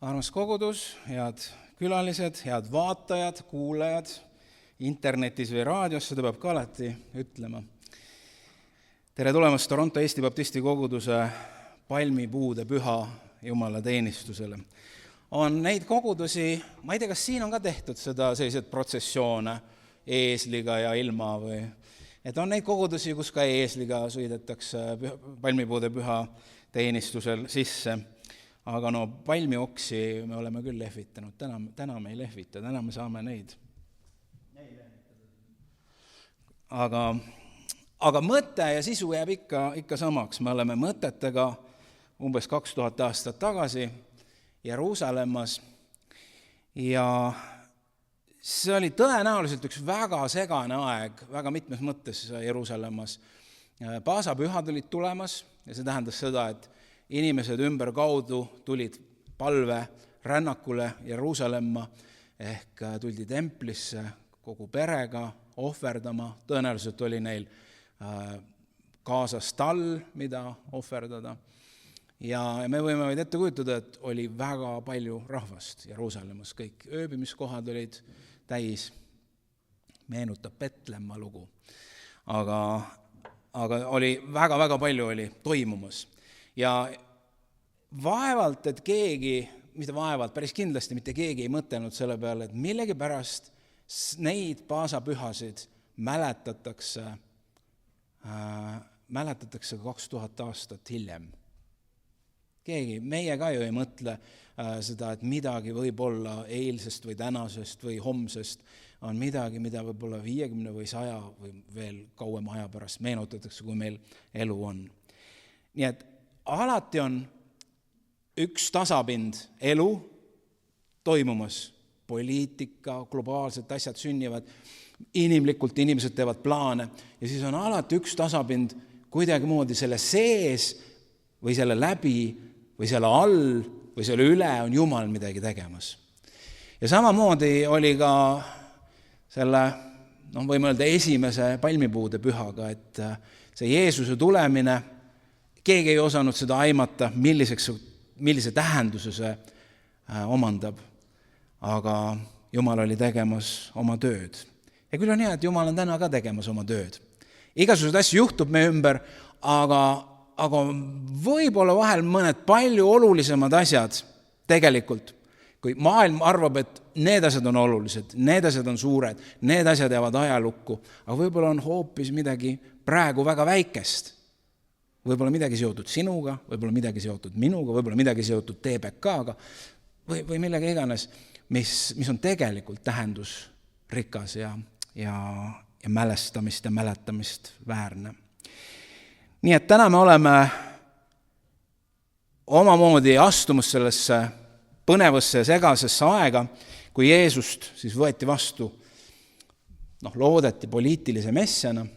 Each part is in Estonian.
Armas kogudus, head külalised, head vaatajad, kuulajad, internetis või raadios, seda peab ka alati ütlema. Tere tulemast Toronto Eesti Baptisti koguduse palmipuude püha Jumala teenistusele. On neid kogudusi, ma ei tea, kas siin on ka tehtud seda sellised protsessioone eesliga ja ilma või, et on neid kogudusi, kus ka eesliga sõidetakse palmipuude püha teenistusel sisse. Aga palmioksi me oleme küll lehvitanud, täna me ei lehvita, täna me saame neid. Aga mõte ja sisu jääb ikka samaks. Me oleme mõtetega umbes 2000 aastat tagasi Jeruusalemmas ja see oli tõenäoliselt üks väga segane aeg, väga mitmes mõttes Jeruusalemmas. Paasapühad olid tulemas ja see tähendas seda, et inimesed ümber kaudu tulid palve rännakule Jeruusalemma ehk tuldi templisse kogu perega ohverdama. Tõenäoliselt oli neil kaasas tall, mida ohverdada. Ja me võime vaid ette kujutada, et oli väga palju rahvast Jeruusalemmas. Kõik ööbimiskohad olid täis. Meenutab Petlemma lugu. Aga oli väga palju oli toimumas. Ja vaevalt, et keegi, mitte vaevalt, päris kindlasti mitte keegi ei mõtelnud selle peale, et millegi pärast neid paasapühasid mäletatakse 2000 aastat hiljem. Keegi, meie ka ju ei mõtle seda, et midagi võib olla eilsest või tänasest või homsest on midagi, mida võib olla 50 või 100 või veel kauem aja pärast meenutatakse, kui meil elu on. Nii et alati on üks tasapind elu toimumas, poliitika, globaalsed asjad sünnivad, inimlikult inimesed teevad plaane ja siis on alati üks tasapind kuidagi moodi selle sees või selle läbi või selle all või selle üle on Jumal midagi tegemas. Ja samamoodi oli ka selle, võime öelda esimese palmipuude pühaga, et see Jeesuse tulemine, keegi ei osanud seda aimata, millise tähenduse see omandab, aga Jumal oli tegemas oma tööd. Ja küll on hea, et Jumal on täna ka tegemas oma tööd. Igasugused asju juhtub meie ümber, aga võib-olla vahel mõned palju olulisemad asjad tegelikult, kui maailm arvab, et need asjad on olulised, need asjad on suured, need asjad jäävad ajalukku, aga võib-olla on hoopis midagi praegu väga väikest. Võib-olla midagi seotud sinuga, võib-olla midagi seotud minuga, võib-olla midagi seotud TBK-ga või millega iganes, mis on tegelikult tähendusrikas ja mälestamist ja mäletamist väärne. Nii et täna me oleme omamoodi astumas sellesse põnevasse ja segasesse aega, kui Jeesust siis võeti vastu, loodeti poliitilise messiana.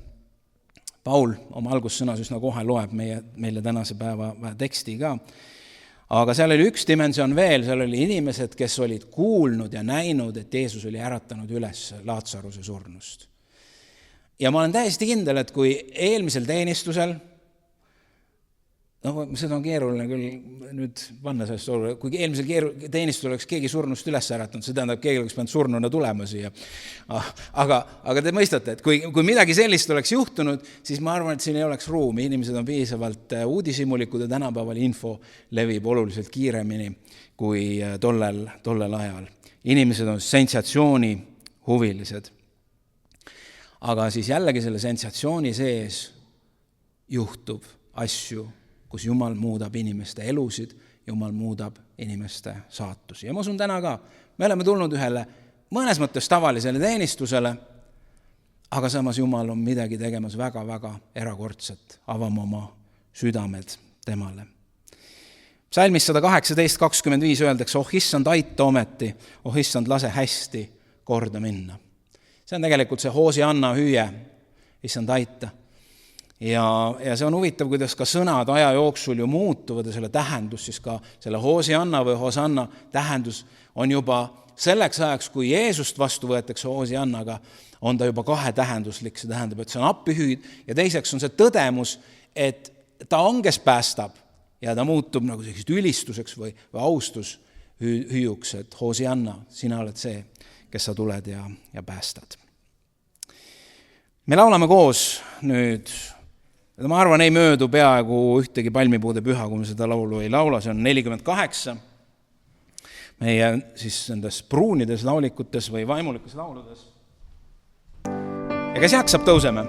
Paul oma algussõnas üsna kohe loeb meile tänase päeva teksti ka. Aga seal oli üks dimensioon veel, seal oli inimesed, kes olid kuulnud ja näinud, et Jeesus oli äratanud üles Laatsaruse surnust. Ja ma olen täiesti kindel, et kui eelmisel teenistusel, seda on keeruline küll nüüd panna sellest oluline, kui eelmisel teenistusel oleks keegi surnust üles äratanud, see tähendab, keegi oleks pidanud surnuna tulema siia. Aga te mõistate, et kui midagi sellist oleks juhtunud, siis ma arvan, et siin ei oleks ruumi. Inimesed on piisavalt uudishimulikud ja tänapäeval info levib oluliselt kiiremini kui tollel ajal. Inimesed on sensatsiooni huvilised. Aga siis jällegi selle sensatsiooni sees juhtub asju, kus Jumal muudab inimeste elusid, Jumal muudab inimeste saatusi. Ja ma usun täna ka, me oleme tulnud ühele mõnes mõttes tavalisele teenistusele, aga samas Jumal on midagi tegemas väga erakordset, avama oma südamed temale. Psalmis 118:25 öeldakse, issand, aita ometi, issand, lase hästi korda minna. See on tegelikult see Hoosianna hüüe, issand, aita. Ja see on huvitav, kuidas ka sõnad aja jooksul ju muutuvad ja selle tähendus siis ka selle Hoosianna või Hosanna tähendus on juba selleks ajaks, kui Jeesust vastu võetakse Hoosiannaga, on ta juba kahetähenduslik. See tähendab, et see on appihüüd ja teiseks on see tõdemus, et ta on, kes päästab ja ta muutub nagu sellisest ülistuseks või austus hüüuks, et Hosianna, sina oled see, kes sa tuled ja päästad. Me laulame koos nüüd, ma arvan, ei möödu peaaegu ühtegi palmipuude püha, kui me seda laulu ei laula, see on 48 meie siis nendes pruunides laulikutes või vaimulikes lauludes. Ja kes jaksab, tõuseme.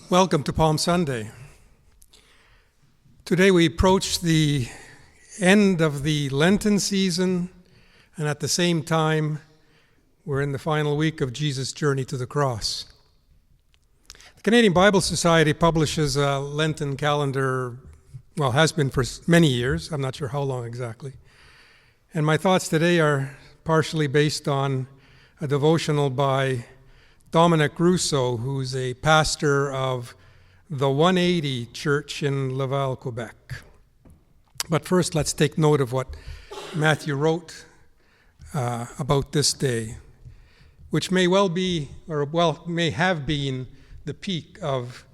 Welcome to Palm Sunday. Today we approach the end of the Lenten season, and at the same time, we're in the final week of Jesus' journey to the cross. The Canadian Bible Society publishes a Lenten calendar, well, has been for many years. I'm not sure how long exactly. And my thoughts today are partially based on a devotional by Dominic Rousseau, who's a pastor of the 180 Church in Laval, Quebec. But first, let's take note of what Matthew wrote about this day, which may well be, or may have been the peak of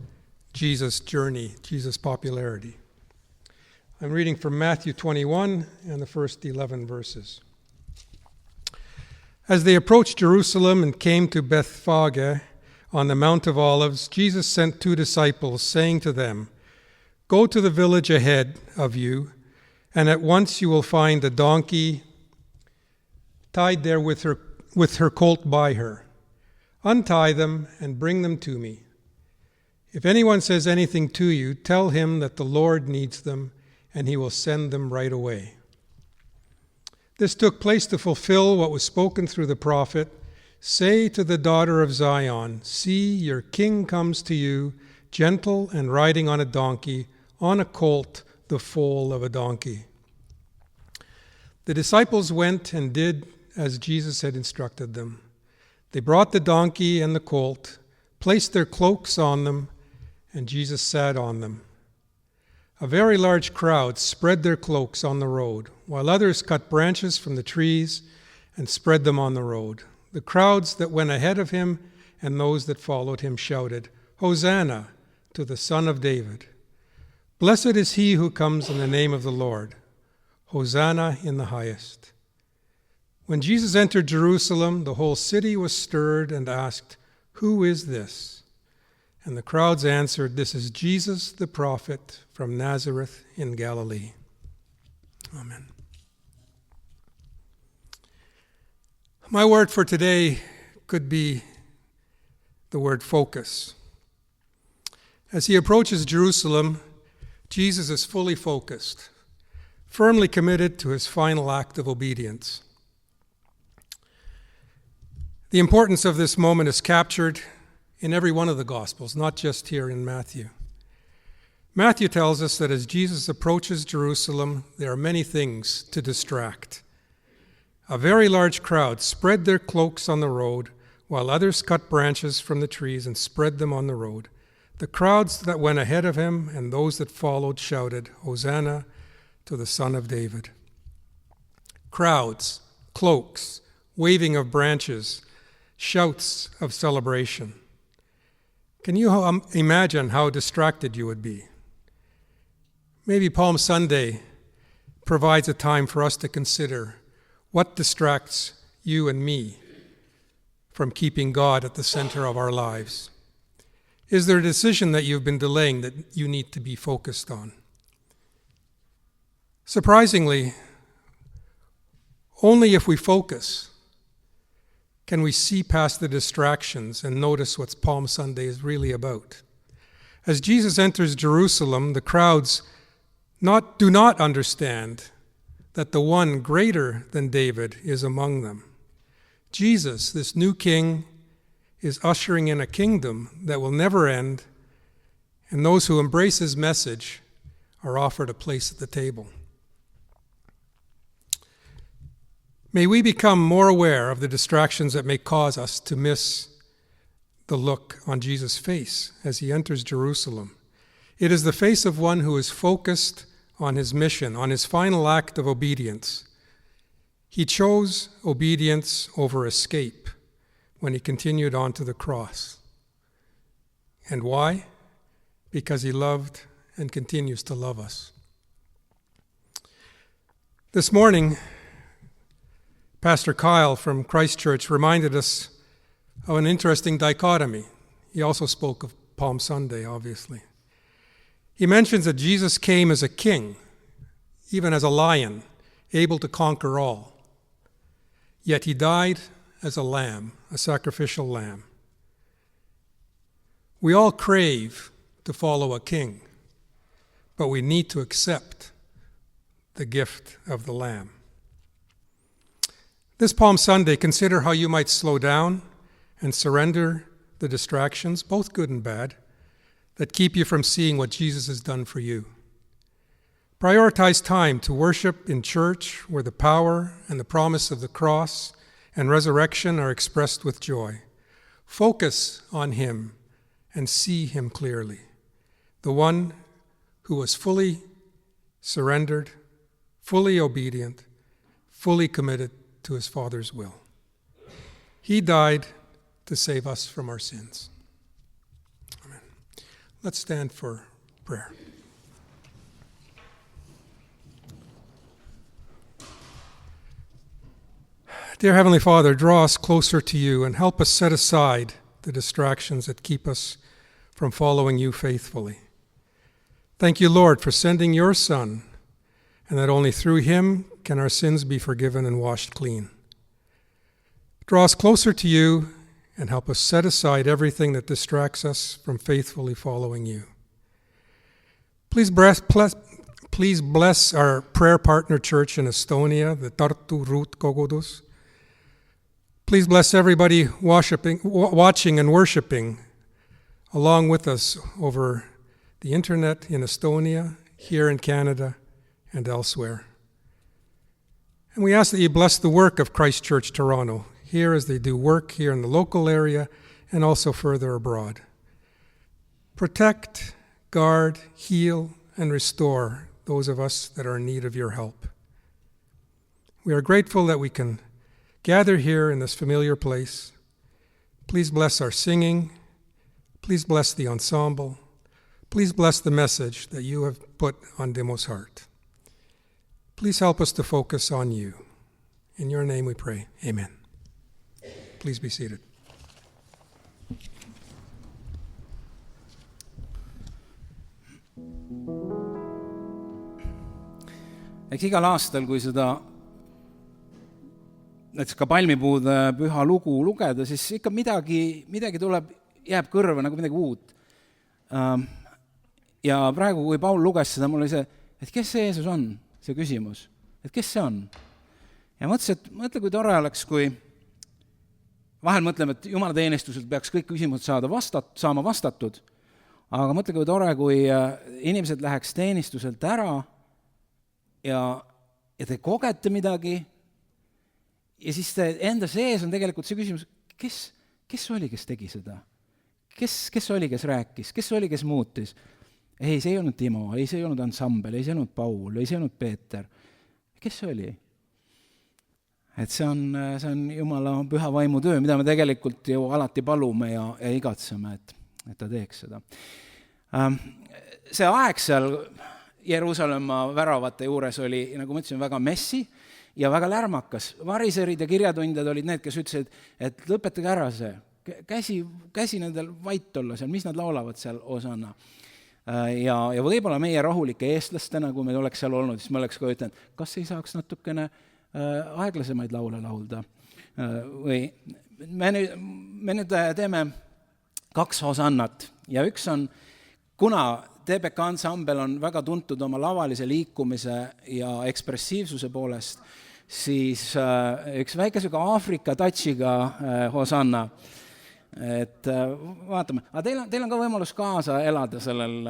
Jesus' journey, Jesus' popularity. I'm reading from Matthew 21 and the first 11 verses. As they approached Jerusalem and came to Bethphage on the Mount of Olives, Jesus sent 2 disciples, saying to them, "Go to the village ahead of you, and at once you will find a donkey tied there with her colt by her. Untie them and bring them to me. If anyone says anything to you, tell him that the Lord needs them, and he will send them right away." This took place to fulfill what was spoken through the prophet, "Say to the daughter of Zion, see, your king comes to you, gentle and riding on a donkey, on a colt, the foal of a donkey." The disciples went and did as Jesus had instructed them. They brought the donkey and the colt, placed their cloaks on them, and Jesus sat on them. a very large crowd spread their cloaks on the road, while others cut branches from the trees and spread them on the road. The crowds that went ahead of him and those that followed him shouted, "Hosanna to the Son of David. Blessed is he who comes in the name of the Lord. Hosanna in the highest." When Jesus entered Jerusalem, the whole city was stirred and asked, "Who is this?" And the crowds answered, "This is Jesus the prophet from Nazareth in Galilee." Amen. My word for today could be the word focus. As he approaches Jerusalem, Jesus is fully focused, firmly committed to his final act of obedience. The importance of this moment is captured in every one of the Gospels, not just here in Matthew. Matthew tells us that as Jesus approaches Jerusalem, there are many things to distract. A very large crowd spread their cloaks on the road, while others cut branches from the trees and spread them on the road. The crowds that went ahead of him and those that followed shouted, "Hosanna to the Son of David." Crowds, cloaks, waving of branches, shouts of celebration. Can you imagine how distracted you would be? Maybe Palm Sunday provides a time for us to consider what distracts you and me from keeping God at the center of our lives. Is there a decision that you've been delaying that you need to be focused on? Surprisingly, only if we focus can we see past the distractions and notice what Palm Sunday is really about. As Jesus enters Jerusalem, the crowds do not understand that the one greater than David is among them. Jesus, this new king, is ushering in a kingdom that will never end, and those who embrace his message are offered a place at the table. May we become more aware of the distractions that may cause us to miss the look on Jesus' face as he enters Jerusalem. It is the face of one who is focused on his mission, on his final act of obedience. He chose obedience over escape when he continued on to the cross. And why? Because he loved and continues to love us. This morning, Pastor Kyle from Christ Church reminded us of an interesting dichotomy. He also spoke of Palm Sunday, obviously. He mentions that Jesus came as a king, even as a lion, able to conquer all. Yet he died as a lamb, a sacrificial lamb. We all crave to follow a king, but we need to accept the gift of the lamb. This Palm Sunday, consider how you might slow down and surrender the distractions, both good and bad, that keep you from seeing what Jesus has done for you. Prioritize time to worship in church where the power and the promise of the cross and resurrection are expressed with joy. Focus on him and see him clearly, the one who was fully surrendered, fully obedient, fully committed to his Father's will. He died to save us from our sins. Amen. Let's stand for prayer. Dear Heavenly Father, draw us closer to you and help us set aside the distractions that keep us from following you faithfully. Thank you, Lord, for sending your Son, and that only through him can our sins be forgiven and washed clean. Draw us closer to you and help us set aside everything that distracts us from faithfully following you. Please bless our prayer partner church in Estonia, the Tartu Ruut Kogudus. Please bless everybody watching and worshiping along with us over the internet in Estonia, here in Canada, and elsewhere. And we ask that you bless the work of Christ Church Toronto, here as they do work here in the local area and also further abroad. Protect, guard, heal, and restore those of us that are in need of your help. We are grateful that we can gather here in this familiar place. Please bless our singing. Please bless the ensemble. Please bless the message that you have put on Dimo's heart. Please help us to focus on you. In your name we pray. Amen. Please be seated. Eks igal aastal, kui seda näiteks ka palmipuude püha lugu lugeda, siis ikka midagi tuleb, jääb kõrva nagu midagi uut. Ja praegu, kui Paul luges seda, mul oli see, et kes see Jeesus on, see küsimus, et kes see on. Ja mõtle, kui tore oleks, kui vahel mõtleme, et Jumala teenistuselt peaks kõik küsimused saama vastatud, aga mõtle, kui tore, kui inimesed läheks teenistuselt ära ja te kogete midagi ja siis te enda sees on tegelikult see küsimus, kes oli, kes tegi seda? Kes oli, kes rääkis? Kes oli, kes muutis? Ei, see ei olnud Timo, ei, see ei olnud ansambel, ei, see ei olnud Paul, ei, see ei olnud Peeter. Kes see oli? Et see on Jumala püha vaimu töö, mida me tegelikult ju alati palume ja igatseme, et ta teeks seda. See aeg seal Jeruusalemma väravate juures oli, nagu ma ütlesin, väga messi ja väga lärmakas. Variserid ja kirjatundjad olid need, kes ütlesid, et lõpetage ära see. Käsi nendel vait olla seal, mis nad laulavad seal Hosanna. Ja võib-olla meie rahulike eestlastena, kui me oleks seal olnud, siis me oleks ka ütlenud, kas ei saaks natukene aeglasemaid laule laulda. Või me nüüd teeme 2 Hosannat ja üks on, kuna TBK ansambel on väga tuntud oma lavalise liikumise ja ekspressiivsuse poolest, siis üks väike Aafrika tatsiga Hosanna. Et vaatame, aga teil on ka võimalus kaasa elada sellel,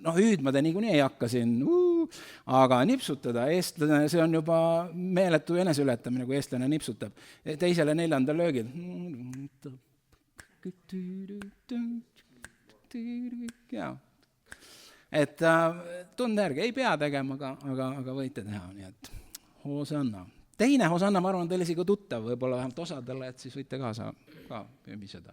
hüüdma te niikuinii ei hakka siin, aga nipsutada, eestlane, see on juba meeletu eneseületamine, kui eestlane nipsutab. 2. ja 4. löögil. Jaa. Et tunde järgi ei pea tegema, aga võite teha, nii et Hosanna. Teine Hosanna, ma arvan, teile isegi tuttav, võib-olla vähemalt osadele, et siis võite kaasa ka ümbiseda.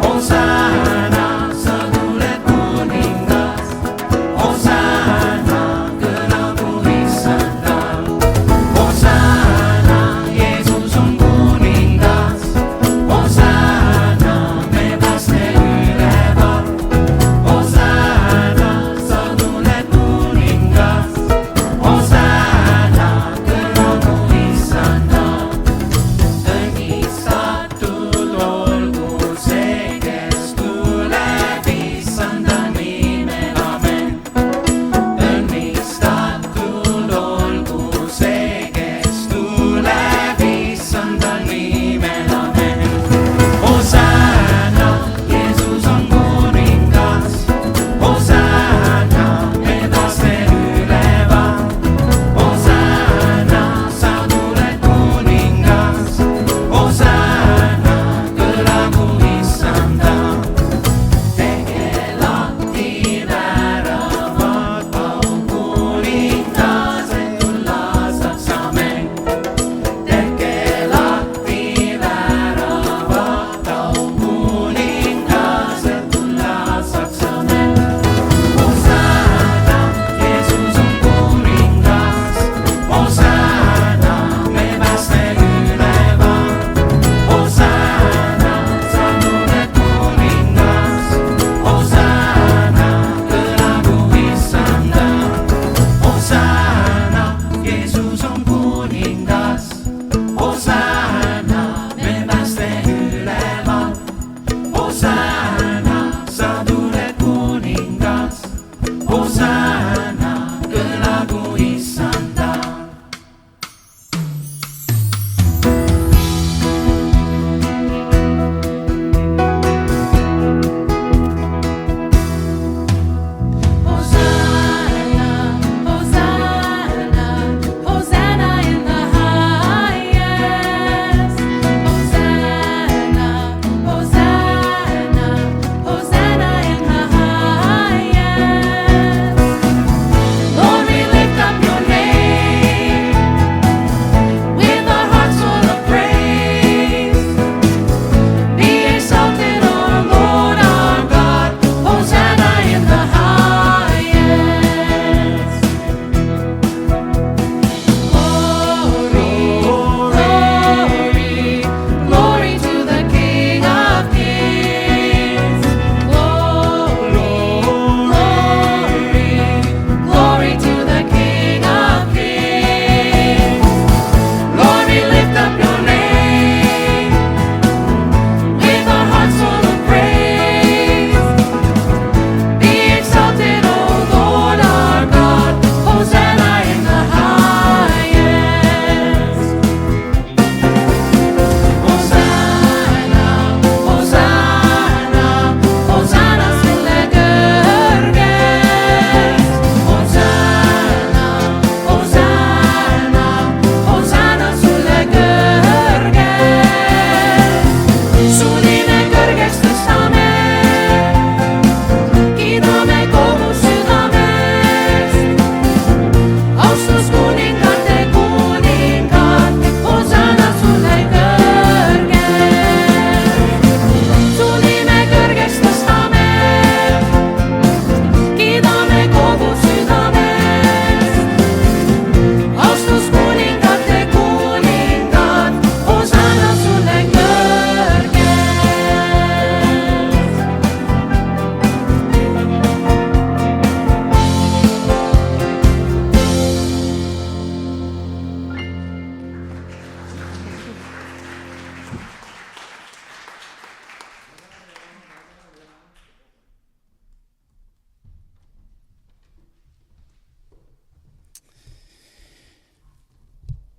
Hosanna, sa tuled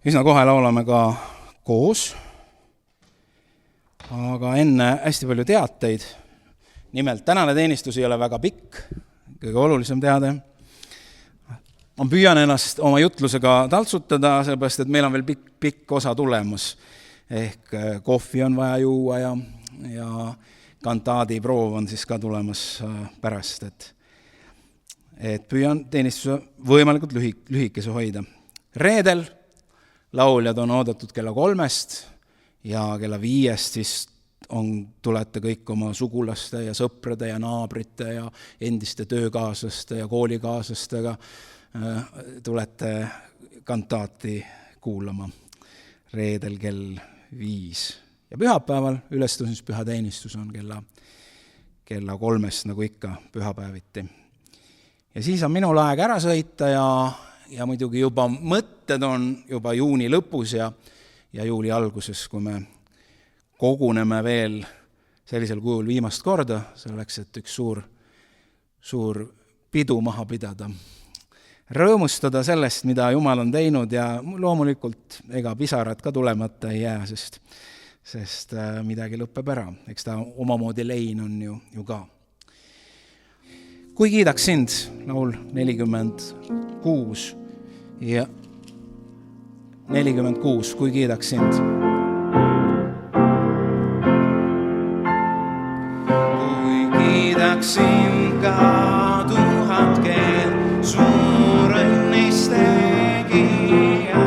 üsna kohe laulame ka koos, aga enne hästi palju teateid. Nimelt, tänane teenistus ei ole väga pikk, kõige olulisem teade. Ma püüan ennast oma jutlusega taltsutada, sellepärast, et meil on veel pikk osa tulemas. Ehk kohvi on vaja juua ja kantaadi proov on siis ka tulemas pärast, et püüan teenistuse võimalikult lühikese hoida. Reedel lauljad on oodatud kella 3 ja kella 5 siis tulete kõik oma sugulaste ja sõprade ja naabrite ja endiste töökaaslaste ja koolikaaslastega tulete kantaati kuulama reedel kell 5. Ja pühapäeval ülestõusmispüha teenistus on kella 3 nagu ikka pühapäeviti. Ja siis on minul aeg ära sõita ja muidugi juba mõtted on juba juuni lõpus ja juuli alguses, kui me koguneme veel sellisel kujul viimast korda, selleks, et üks suur pidu maha pidada. Rõõmustada sellest, mida Jumal on teinud ja loomulikult ega pisarad ka tulemata ei jää, sest midagi lõpeb ära. Eks ta omamoodi lein on ju ka. Kui kiidaks sind, laul 46 ja 46, kui kiidaks sind. Kui kiidaks sind ka 1000 keel, suur õnnis tegija,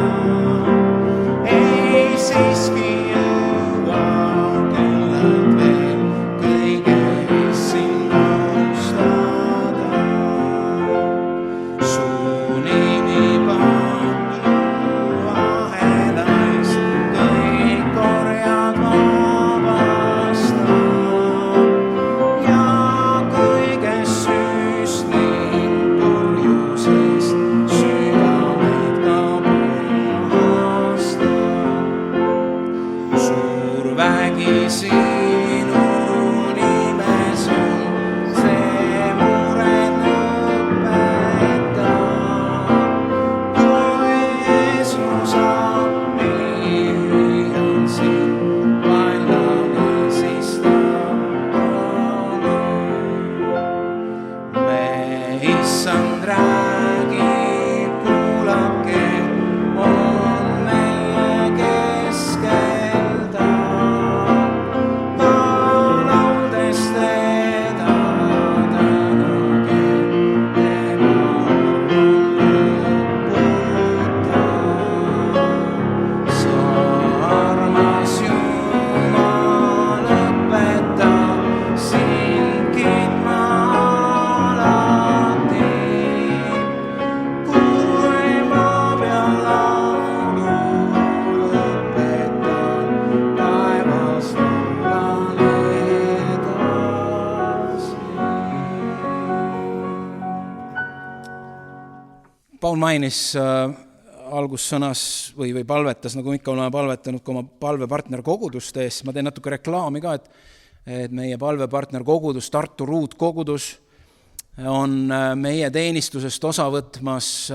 ei siiski jõua kellelt veel kõige sind austada. Su nimi pandu ahelast, kõik korjad vabasta ja kõiges süüst ning kurjusest südameid ka puhasta. Suur vägi sinu nimes on, see mured lõpeta. Kui Jeesus appi hüüan sind, vaenlane siis tapane. Me issand räägib, kuulake, on meie keskel ta. Ka lauldes teda tänage, tema lõputa. Sa armas Jumal, õpeta sind kiitma alati. Kui ma pean laulu lõpetan, taevas laulan edasi. Paul mainis algussõnas või palvetas, nagu ikka oleme palvetanud ka oma palvepartner koguduste eest. Ma teen natuke reklaami ka, et meie palvepartner kogudus, Tartu Ruutkogudus, on meie teenistusest osa võtmas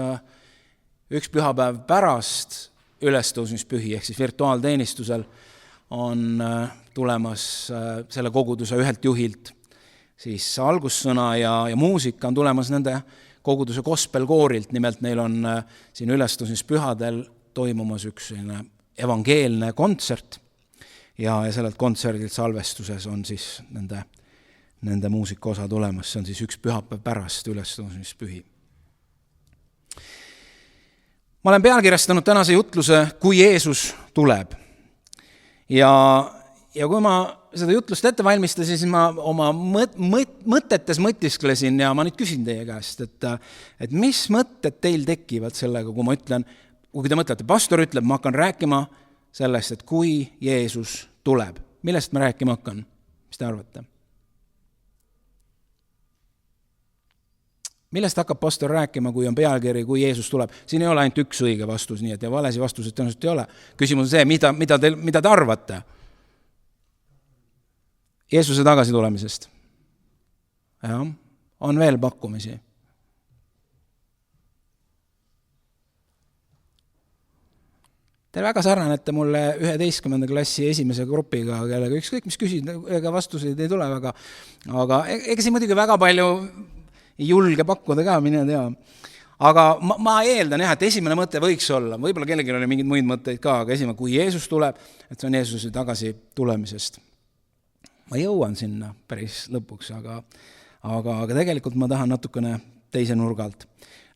üks pühapäev pärast ülestõusmispühi, ehk siis virtuaalteenistusel on tulemas selle koguduse ühelt juhilt siis algussõna ja muusika on tulemas nende koguduse gospelkoorilt. Nimelt neil on siin ülestõusmispühadel toimumas üks evangeelne kontsert ja sellelt kontserdilt salvestuses on siis nende muusikaosa tulemas. See on siis üks pühapäev pärast ülestõusmispühi. Ma olen pealkirjastanud tänase jutluse Kui Jeesus tuleb. Ja kui ma seda jutlust ette valmistasin, siis ma oma mõtetes mõtisklesin ja ma nüüd küsin teie käest, et mis mõtted teil tekivad sellega, kui ma ütlen, kui te mõtlete, pastor ütleb, ma hakkan rääkima sellest, et kui Jeesus tuleb. Millest ma rääkima hakkan? Mis te arvate? Millest hakkab pastor rääkima, kui on pealkiri, kui Jeesus tuleb? Siin ei ole ainult üks õige vastus, nii et ja valesi vastuseid tõenäoliselt ei ole. Küsimus on see, mida te arvate Jeesuse tagasi tulemisest? Ja, on veel pakkumisi. Te väga sarnanete mulle 11. klassi esimese grupiga, kellega ükskõik mis küsid, ega vastuseid ei tule väga. Aga ega siin muidugi väga palju ei julge pakkuda ka, mine tea. Aga ma eeldan jah, et esimene mõte võiks olla, võib-olla kellelgi oli mingeid muid mõtteid ka, aga esimene, kui Jeesus tuleb, et see on Jeesuse tagasi tulemisest. Ma jõuan sinna päris lõpuks, aga tegelikult ma tahan natukene teise nurgalt.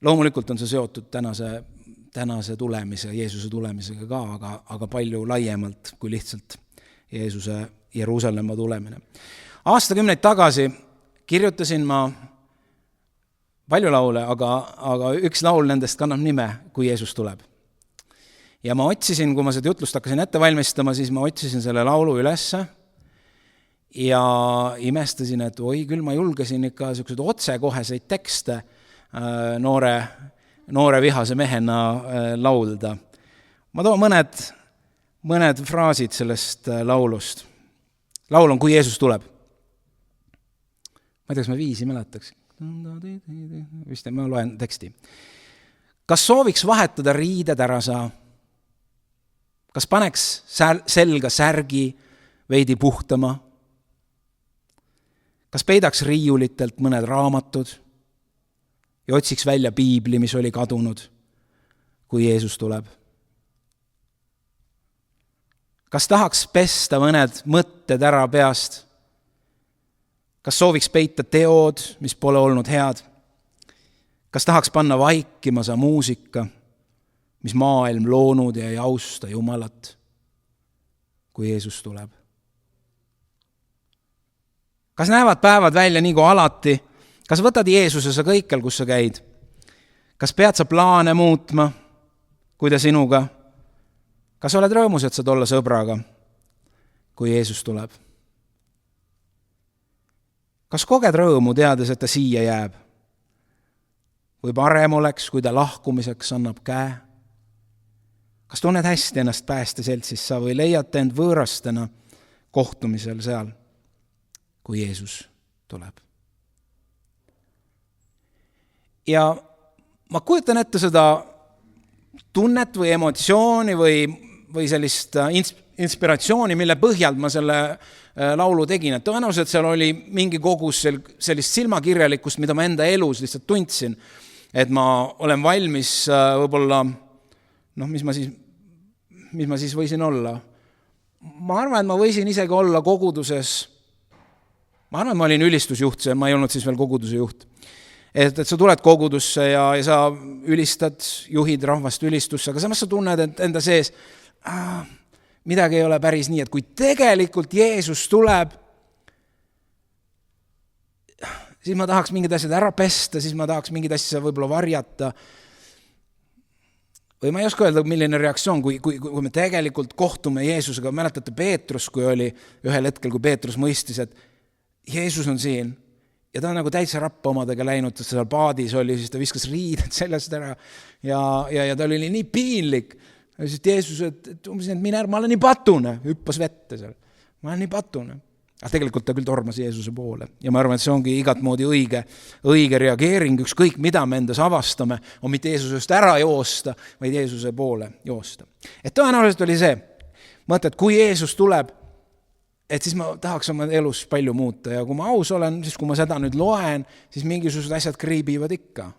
Loomulikult on see seotud tänase tulemise, Jeesuse tulemisega ka, aga palju laiemalt kui lihtsalt Jeesuse Jeruusalemma tulemine. Aastakümneid tagasi kirjutasin ma palju laule, aga üks laul nendest kannab nime, kui Jeesus tuleb. Ja ma otsisin, kui ma seda jutlust hakkasin ette valmistama, siis ma otsisin selle laulu ülesse ja imestasin, et oi, küll ma julgesin ikka sellised otsekoheseid tekste noore vihase mehena laulda. Ma toon mõned fraasid sellest laulust. Laul on Kui Jeesus tuleb. Ma ei tea, kas ma viisi mäletaks. Vist ma loen teksti. Kas sooviks vahetada riided ära sa? Kas paneks selga särgi veidi puhtama? Kas peidaks riiulitelt mõned raamatud ja otsiks välja piibli, mis oli kadunud, kui Jeesus tuleb? Kas tahaks pesta mõned mõtted ära peast? Kas sooviks peita teod, mis pole olnud head? Kas tahaks panna vaikima sa muusika, mis maailm loonud ja ei austa Jumalat, kui Jeesus tuleb? Kas näevad päevad välja nii kui alati? Kas võtad Jeesuse sa kõikjal, kus sa käid? Kas pead sa plaane muutma, kui ta sinuga? Kas oled rõõmus, et saad olla sõbraga, kui Jeesus tuleb? Kas koged rõõmu, teades, et ta siia jääb? Või parem oleks, kui ta lahkumiseks annab käe? Kas tunned hästi ennast päästeseltsis sa või leiate end võõrastena kohtumisel seal, kui Jeesus tuleb? Ja ma kujutan ette seda tunnet või emotsiooni või sellist inspiratsiooni, mille põhjalt ma selle laulu tegin. Et tõenäoliselt seal oli mingi kogus sellist silmakirjalikkust, mida ma enda elus lihtsalt tundsin. Et ma olen valmis võib-olla, mis ma siis võisin olla? Ma arvan, et ma võisin isegi olla koguduses. Ma arvan, et ma olin ülistusjuht, ma ei olnud siis veel koguduse juht. Et sa tuled kogudusse ja sa ülistad, juhid rahvast ülistusse, aga samas sa tunned, et enda sees midagi ei ole päris nii, et kui tegelikult Jeesus tuleb, siis ma tahaks mingid asjad ära pesta, siis ma tahaks mingid asja võib-olla varjata. Või ma ei oska öelda, milline reaktsioon, kui me tegelikult kohtume Jeesusega. Mäletate Peetrus, kui oli ühel hetkel, kui Peetrus mõistis, et Jeesus on siin ja ta on nagu täitsa rappa omadega läinud, et seal paadis oli, siis ta viskas riided sellest ära ja ta oli nii piinlik. Ja siis Jeesus, et mine ära, ma olen nii patune, hüppas vette seal. Ma olen nii patune. Aga tegelikult ta küll tormas Jeesuse poole. Ja ma arvan, et see ongi igat moodi õige reageering, ükskõik mida me endas avastame, on mitte Jeesusest ära joosta, vaid Jeesuse poole joosta. Et tõenäoliselt oli see mõte, et kui Jeesus tuleb, et siis ma tahaks oma elus palju muuta ja kui ma aus olen, siis kui ma seda nüüd loen, siis mingisugused asjad kriibivad ikka.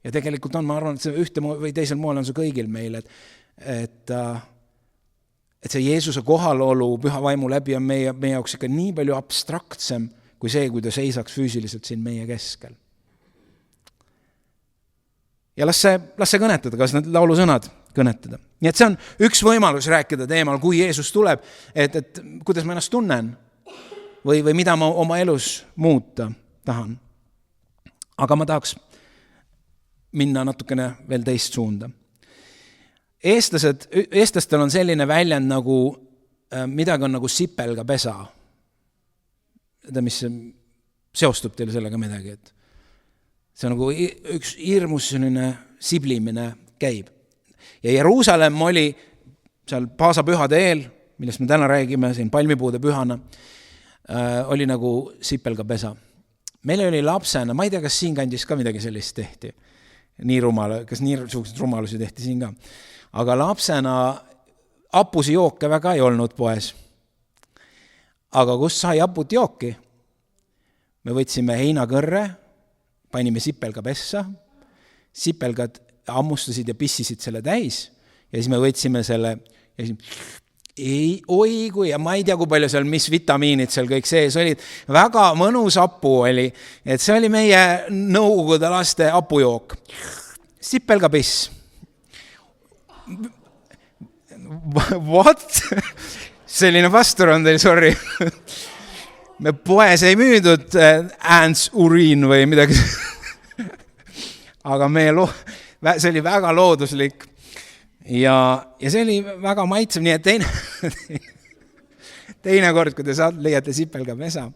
Ja tegelikult on, ma arvan, et see ühte või teisel moel on see kõigil meil, et see Jeesuse kohalolu püha vaimu läbi on meie jaoks ikka nii palju abstraktsem kui see, kui ta seisaks füüsiliselt siin meie keskel. Ja las see kõnetada, kas need laulusõnad kõnetada. Nii et see on üks võimalus rääkida teemal, kui Jeesus tuleb, et kuidas ma ennast tunnen või mida ma oma elus muuta tahan. Aga ma tahaks minna natukene veel teist suunda. Eestlastel on selline väljend nagu midagi on nagu sipelga pesa. Mis seostub teile sellega midagi, et see on nagu üks hirmus selline siblimine käib. Ja Jeruusalemm oli seal paasapühade eel, millest me täna räägime, siin palmipuude pühana, oli nagu sipelga pesa. Meil oli lapsena, ma ei tea, kas siin kandis ka midagi sellist tehti, kas nii suhteliselt rumalusi tehti siin ka. Aga lapsena hapusi jooke väga ei olnud poes. Aga kus sai haput jooki? Me võtsime heinakõrre, panime sipelga pessa, sipelgad ammustasid ja pissisid selle täis ja siis me võtsime selle ja siis ja ma ei tea, kui palju seal, mis vitamiinid seal kõik sees olid. Väga mõnus hapu oli, et see oli meie nõukogude laste hapujook. Sipelga piss. What? Selline pastor on teil, sorry. Me poes ei müüdud ants uriin või midagi. Aga see oli väga looduslik ja see oli väga maitsev, nii et teine kord, kui te leiate sipelga pesa,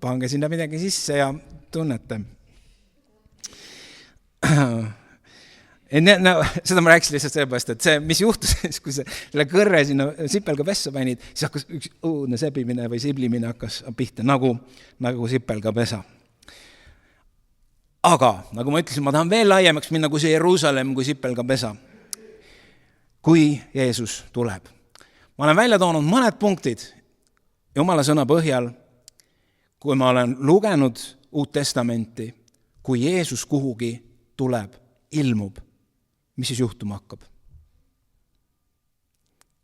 pange sinna midagi sisse ja tunnete. Seda ma rääkisin lihtsalt sellepärast, et see, mis juhtus, kui selle kõrre sinna sipelga pessa panid, siis hakkas üks õudne sebimine või siblimine hakkas pihta, nagu sipelga pesa. Aga, nagu ma ütlesin, ma tahan veel laiemaks minna kui see Jeruusalemm, kui sipelga pesa. Kui Jeesus tuleb. Ma olen välja toonud mõned punktid Jumala sõna põhjal, kui ma olen lugenud Uut Testamenti, kui Jeesus kuhugi tuleb, ilmub, mis siis juhtuma hakkab.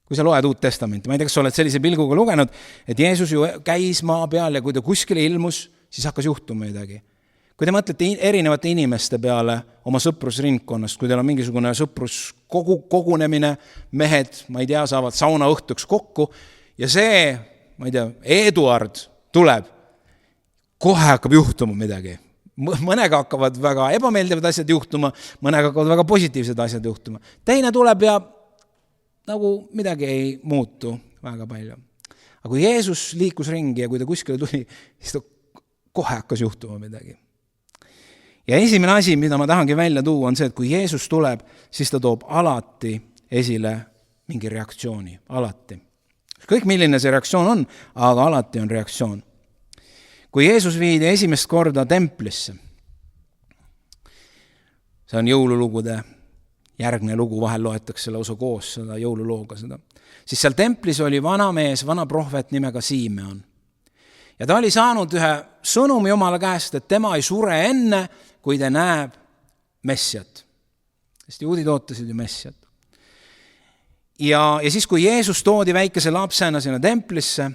Kui sa loed Uut Testamenti, ma ei tea, kas sa oled sellise pilguga lugenud, et Jeesus ju käis maa peal ja kui ta kuskile ilmus, siis hakkas juhtuma midagi. Kui te mõtlete erinevate inimeste peale oma sõprusringkonnast, kui teil on mingisugune sõpruskogunemine, mehed, ma ei tea, saavad sauna õhtuks kokku ja see, ma ei tea, Eduard tuleb, kohe hakkab juhtuma midagi. Mõnega hakkavad väga ebameeldivad asjad juhtuma, mõnega hakkavad väga positiivsed asjad juhtuma. Teine tuleb ja nagu midagi ei muutu väga palju. Aga kui Jeesus liikus ringi ja kui ta kuskile tuli, siis ta kohe hakkas juhtuma midagi. Ja esimene asi, mida ma tahangi välja tuua, on see, et kui Jeesus tuleb, siis ta toob alati esile mingi reaktsiooni. Alati. Kõik milline see reaktsioon on, aga alati on reaktsioon. Kui Jeesus viidi esimest korda templisse, see on jõululugude järgne lugu, vahel loetakse lausa koos seda jõululooga seda, siis seal templis oli vana mees, vana prohvet nimega Simeon. Ja ta oli saanud ühe sõnumi Jumala käest, et tema ei sure enne, kui ta näeb Messiat. Sest juudid ootasid ju Messiat. Ja siis, kui Jeesus toodi väikese lapsena sinna templisse,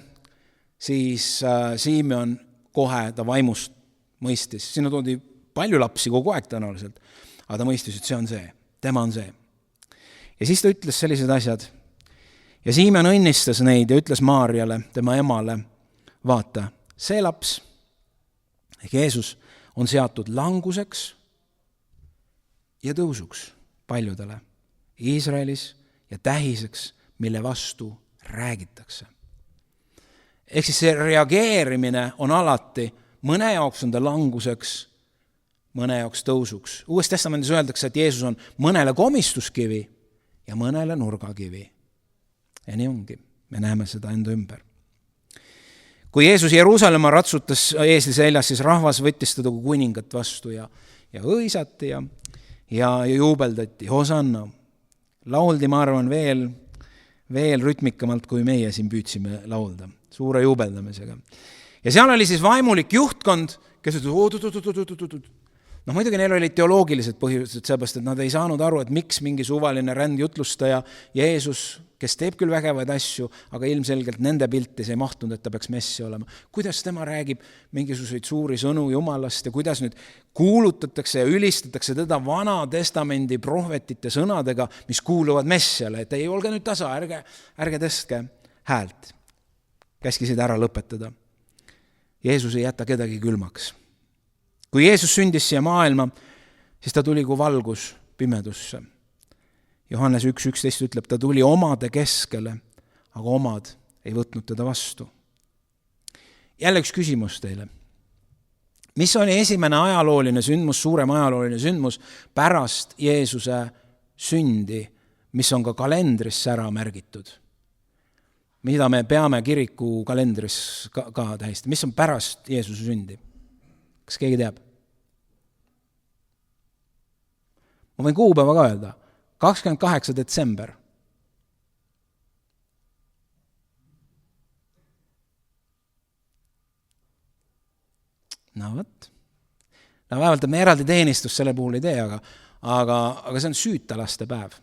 siis Simeon kohe ta vaimust mõistis. Sinna toodi palju lapsi kogu aeg tõenäoliselt, aga ta mõistis, et see on see, tema on see. Ja siis ta ütles sellised asjad. Ja Simeon õnnistas neid ja ütles Maarjale, tema emale, vaata, see laps, ehk Jeesus, on seatud languseks ja tõusuks paljudele Iisraelis ja tähiseks, mille vastu räägitakse. Ehk siis see reageerimine on alati, mõne jaoks on ta languseks, mõne jaoks tõusuks. Uues Testamendis öeldakse, et Jeesus on mõnele komistuskivi ja mõnele nurgakivi. Ja nii ongi, me näeme seda enda ümber. Kui Jeesus Jeruusalemma ratsutas eesli seljas, siis rahvas võttis teda kui kuningat vastu ja õisati ja juubeldati, hosanna. Lauldi, ma arvan, veel rütmikamalt, kui meie siin püüdsime laulda, suure juubeldamisega. Ja seal oli siis vaimulik juhtkond, kes ütles, muidugi neil olid teoloogilised põhjused, seepärast, et nad ei saanud aru, et miks mingi suvaline rändjutlustaja Jeesus, kes teeb küll vägevaid asju, aga ilmselgelt nende piltis ei mahtunud, et ta peaks messi olema. Kuidas tema räägib mingisuguseid suuri sõnu Jumalast ja kuidas nüüd kuulutatakse ja ülistatakse teda Vana Testamendi prohvetite sõnadega, mis kuuluvad messiale, et ei olge nüüd tasa, ärge tõstke häält. Käskisid ära lõpetada. Jeesus ei jäta kedagi külmaks. Kui Jeesus sündis siia maailma, siis ta tuli kui valgus pimedusse. Johannes 1.11 ütleb, ta tuli omade keskele, aga omad ei võtnud teda vastu. Jälle üks küsimus teile. Mis oli esimene ajalooline sündmus, suurem ajalooline sündmus pärast Jeesuse sündi, mis on ka kalendris ära märgitud? Mida me peame kiriku kalendris ka tähistama? Mis on pärast Jeesuse sündi? Kas keegi teab? Ma võin kuupäeva ka öelda. 28. detsember. No võt. No vähemalt, et me eraldi teenistust selle puhul ei tee, aga see on süüta laste päev.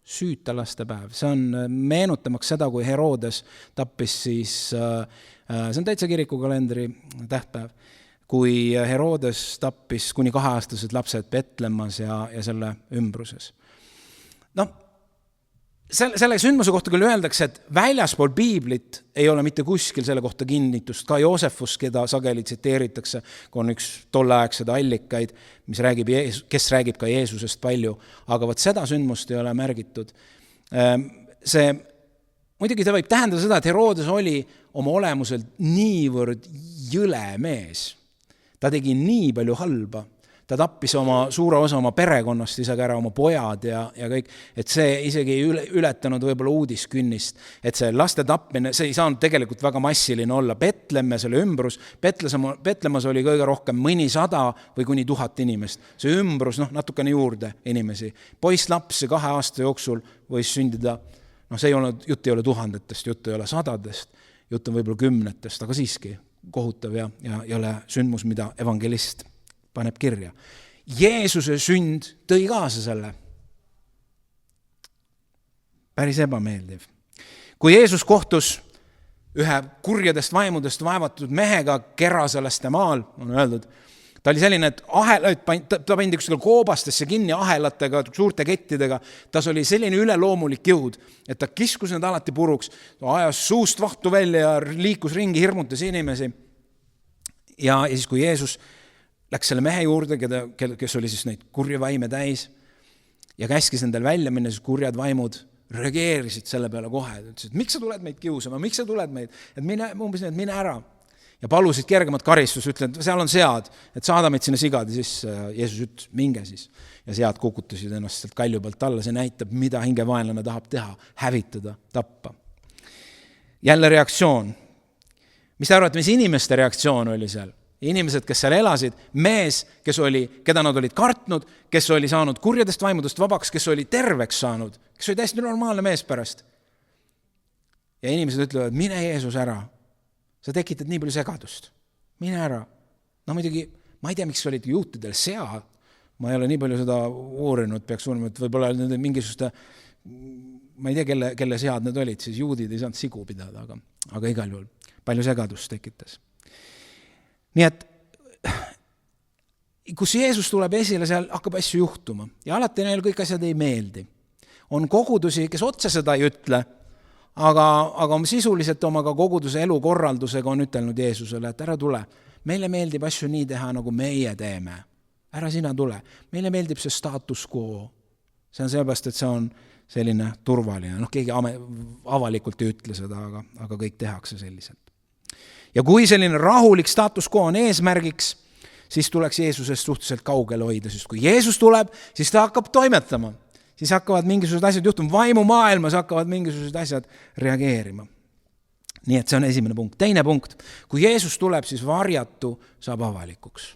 Süüta laste päev. See on meenutamaks seda, kui Herodes tappis siis, see on täitsa kirikukalendri tähtpäev, kui Herodes tappis kuni 2-aastased lapsed Betlemmas ja selle ümbruses. Selle sündmuse kohta küll öeldakse, et väljaspool Piiblit ei ole mitte kuskil selle kohta kinnitust. Ka Joosefus, keda sageli tsiteeritakse, kui on üks tolleaegsed allikaid, kes räägib ka Jeesusest palju, aga võt seda sündmust ei ole märgitud. Muidugi ta võib tähendada seda, et Herodes oli oma olemuselt niivõrd jõle mees. Ta tegi nii palju halba. Ta tappis suure osa oma perekonnast isegi ära, oma pojad ja kõik, et see isegi ei ületanud võib-olla uudiskünnist, et see laste tappmine, see ei saanud tegelikult väga massiline olla. Betlemm ja selle ümbrus, Betlemmas oli kõige rohkem mõni 100 või kuni 1000 inimest. See ümbrus, natukene juurde inimesi. Poiss laps 2 aasta jooksul võis sündida, see ei olnud, jutt ei ole 1000-test, jutt ei ole 100-dest, jutt on võib-olla 10-test, aga siiski kohutav ja ei ole sündmus, mida evangelist paneb kirja. Jeesuse sünd tõi kaasa selle. Päris ebameeldiv. Kui Jeesus kohtus ühe kurjadest vaimudest vaevatud mehega Gerasalaste maal, on öeldud, ta oli selline, et ta pandi kuskil koobastesse kinni ahelatega, suurte kettidega, tas oli selline üleloomulik jõud, et ta kiskus need alati puruks, ajas suust vahtu välja ja liikus ringi, hirmutas inimesi. Ja siis kui Jeesus läks selle mehe juurde, kes oli siis neid kurja vaime täis ja käskis nendel välja minna, siis kurjad vaimud reageerisid selle peale kohe. Ütlesid, et miks sa tuled meid kiusama, miks sa tuled meid, et mine ära. Ja palusid kergemat karistus, ütlen, et seal on sead, et saada meid sinna sigade sisse. Jeesus ütles, minge siis. Ja sead kukutasid ennast sealt kalju pealt alla, see näitab, mida hingevaenlane tahab teha, hävitada, tappa. Jälle reaktsioon. Mis te arvate, mis inimeste reaktsioon oli seal? Inimesed, kes seal elasid, mees, keda nad olid kartnud, kes oli saanud kurjadest vaimudest vabaks, kes oli terveks saanud, kes oli täiesti normaalne mees pärast. Ja inimesed ütlevad, mine Jeesus ära, sa tekitad nii palju segadust, mine ära. Muidugi, ma ei tea, miks olid juutidel sead, ma ei ole nii palju seda uurinud, peaks uurima, et võib-olla mingisuguste, ma ei tea, kelle sead need olid, siis juudid ei saanud sigu pidada, aga igal juhul palju segadust tekitas. Nii et, kus Jeesus tuleb esile, seal hakkab asju juhtuma ja alati neil kõik asjad ei meeldi. On kogudusi, kes otse seda ei ütle, aga sisuliselt oma koguduse elukorraldusega on ütelnud Jeesusele, et ära tule. Meile meeldib asju nii teha, nagu meie teeme. Ära sina tule. Meile meeldib see status quo. See on sellepärast, et see on selline turvaline. Keegi avalikult ei ütle seda, aga kõik tehakse selliselt. Ja kui selline rahulik status quo on eesmärgiks, siis tuleks Jeesusest suhteliselt kaugele hoida, sest kui Jeesus tuleb, siis ta hakkab toimetama. Siis hakkavad mingisugused asjad juhtuma, vaimumaailmas hakkavad mingisugused asjad reageerima. Nii et see on esimene punkt. Teine punkt, kui Jeesus tuleb, siis varjatu saab avalikuks.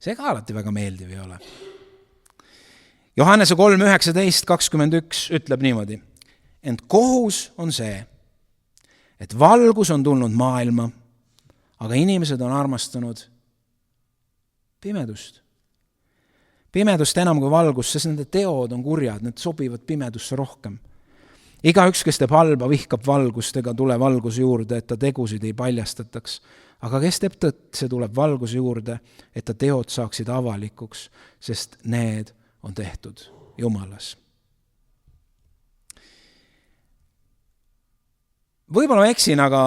See ka alati väga meeldiv ei ole. Johannese 3:19-21 ütleb niimoodi, ent kohus on see, et valgus on tulnud maailma, aga inimesed on armastanud pimedust. Pimedust enam kui valgust, sest nende teod on kurjad, need sobivad pimedusse rohkem. Igaüks, kes teeb halba, vihkab valgust ega tule valguse juurde, et ta tegusid ei paljastataks. Aga kes teeb tõtt, see tuleb valguse juurde, et ta teod saaksid avalikuks, sest need on tehtud Jumalas. Võib-olla ma eksin, aga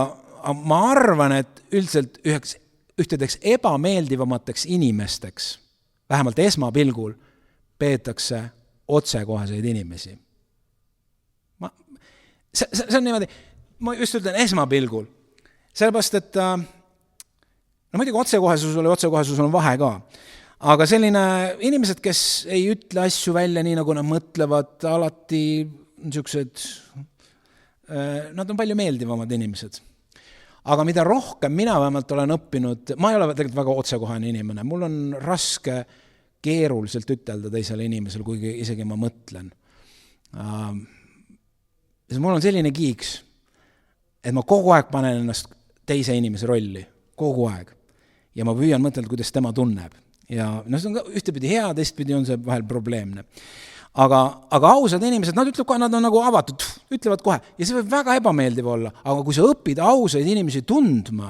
ma arvan, et üldiselt ühtedeks ebameeldivamateks inimesteks, vähemalt esmapilgul, peetakse otsekohaseid inimesi. See on niimoodi, ma just ütlen esmapilgul, sellepärast, et muidugi otsekohasusel on vahe ka, aga selline inimesed, kes ei ütle asju välja nii, nagu nad mõtlevad, alati niisugused, nad on palju meeldivamad inimesed. Aga mida rohkem mina vähemalt olen õppinud, ma ei ole tegelikult väga otsekohane inimene, mul on raske keeruliselt ütelda teisele inimesele, kuigi isegi ma mõtlen. Mul on selline kiiks, et ma kogu aeg panen ennast teise inimese rolli, kogu aeg. ja ma püüan mõtelda, kuidas tema tunneb. Ja no see on ka ühtepidi hea, teistpidi on see vahel probleemne. Aga ausad inimesed, nad ütlevad kohe, nad on nagu avatud, ütlevad kohe. Ja see võib väga ebameeldiv olla, aga kui sa õpid ausaid inimesi tundma,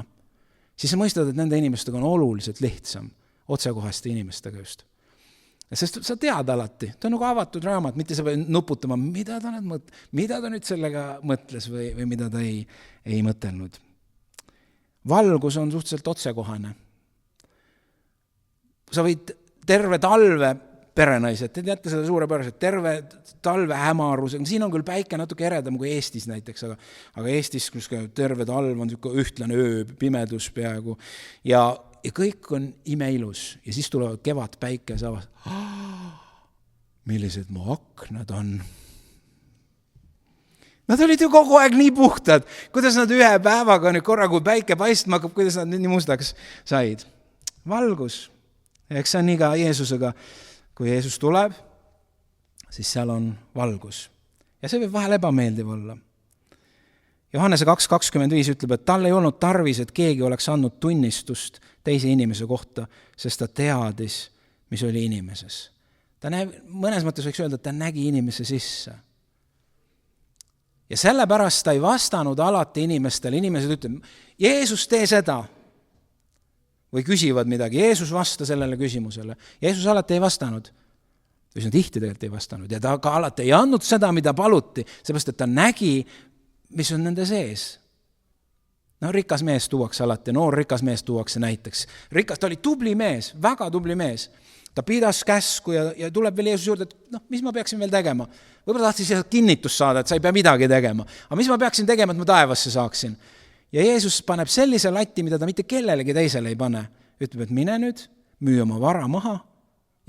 siis sa mõistad, et nende inimestega on oluliselt lihtsam, otsekohaste inimestega just. Sest sa tead alati, ta on nagu avatud raamat, mitte sa pead nuputama, mida ta nüüd sellega mõtles või mida ta ei mõtelnud. Valgus on suhteliselt otsekohane. Sa võid terve talve perenaised, te teate seda suurepäraselt, terve talve hämarus, siin on küll päike natuke eredam kui Eestis näiteks, aga Eestis, kus terve talv on ühtlane öö, pimedus peaaegu ja kõik on imeilus ja siis tulevad kevad päike ja saavad, millised mu aknad on. Nad olid ju kogu aeg nii puhtad, kuidas nad ühe päevaga nüüd korra, kui päike paistma hakkab, kuidas nad nii mustaks said. Valgus, eks see on nii ka Jeesusega, kui Jeesus tuleb, siis seal on valgus. Ja see võib vahel ebameeldiv olla. Johannese 2.25 ütleb, et tal ei olnud tarvis, et keegi oleks andnud tunnistust teise inimese kohta, sest ta teadis, mis oli inimeses. Mõnes mõttes võiks öelda, et ta nägi inimese sisse. Ja sellepärast ta ei vastanud alati inimestele. Inimesed ütlevad, Jeesus tee seda. Või küsivad midagi. Jeesus vasta sellele küsimusele. Jeesus alati ei vastanud. Üsna tihti tegelikult ei vastanud. Ja ta ka alati ei andnud seda, mida paluti, seepärast, et ta nägi, mis on nende sees. No rikas mees tuuakse alati, noor rikas mees tuuakse näiteks. Ta oli tubli mees, väga tubli mees. Ta pidas käsku ja tuleb veel Jeesus juurde, et mis ma peaksin veel tegema? Võib-olla tahtsin seda kinnitust saada, et sa ei pea midagi tegema. Aga mis ma peaksin tegema, et ma taevasse saaksin? Ja Jeesus paneb sellise latti, mida ta mitte kellelegi teisele ei pane. Ütleb, et mine nüüd, müü oma vara maha,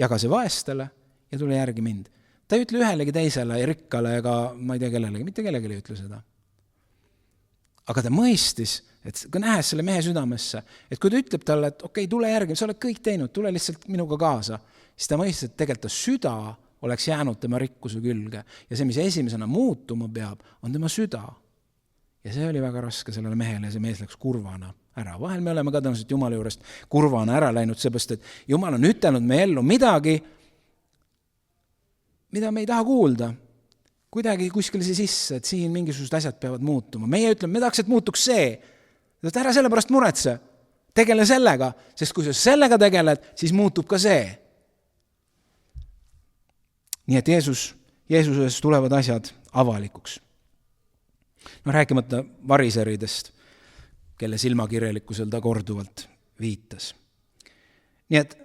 jaga see vaestele ja tule järgi mind. Ta ei ütle ühelegi teisele, rikkale ega ma ei tea kellelegi, mitte kellelegi ei ütle seda. Aga ta mõistis, et kui nähes selle mehe südamesse, et kui ta ütleb talle, et okei, tule järgi, sa oled kõik teinud, tule lihtsalt minuga kaasa, siis ta mõistis, et tegelikult ta süda oleks jäänud tema rikkuse külge. Ja see, mis esimesena muutuma peab, on tema süda. Ja see oli väga raske sellele mehele ja see mees läks kurvana ära. Vahel me oleme ka tõenäoliselt Jumala juurest kurvana ära läinud, seepärast, et Jumal on ütelnud meie ellu midagi, mida me ei taha kuulda. Kuidagi kuskil see sisse, et siin mingisugused asjad peavad muutuma. Meie ütleme, me tahaks, et muutuks see. Ära selle pärast muretse. Tegele sellega, sest kui sa sellega tegeled, siis muutub ka see. Nii et Jeesuses tulevad asjad avalikuks. No rääkimata variseridest, kelle silmakirjalikkusel ta korduvalt viitas. Nii et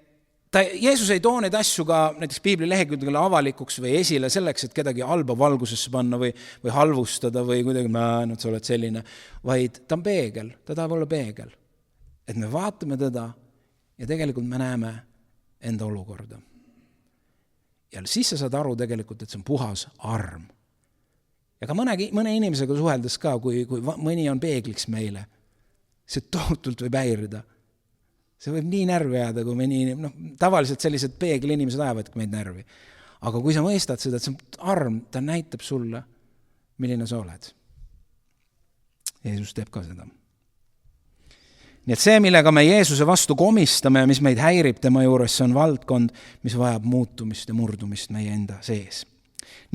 Jeesus ei too neid asju ka näiteks piibli lehekülgedele avalikuks või esile selleks, et kedagi halba valgusesse panna või halvustada või kuidagi, sa oled selline, vaid ta on peegel, ta tahab olla peegel. Et me vaatame teda ja tegelikult me näeme enda olukorda. Ja siis sa saad aru tegelikult, et see on puhas arm. Ja ka mõne inimesega suheldes ka, kui mõni on peegliks meile, see tohutult võib häirida. See võib nii närvi jääda, kui tavaliselt sellised peegli inimesed ajavadki meid närvi. Aga kui sa mõistad seda, et see arm, ta näitab sulle, milline sa oled. Jeesus teeb ka seda. Nii et see, millega me Jeesuse vastu komistame ja mis meid häirib tema juures, see on valdkond, mis vajab muutumist ja murdumist meie enda sees.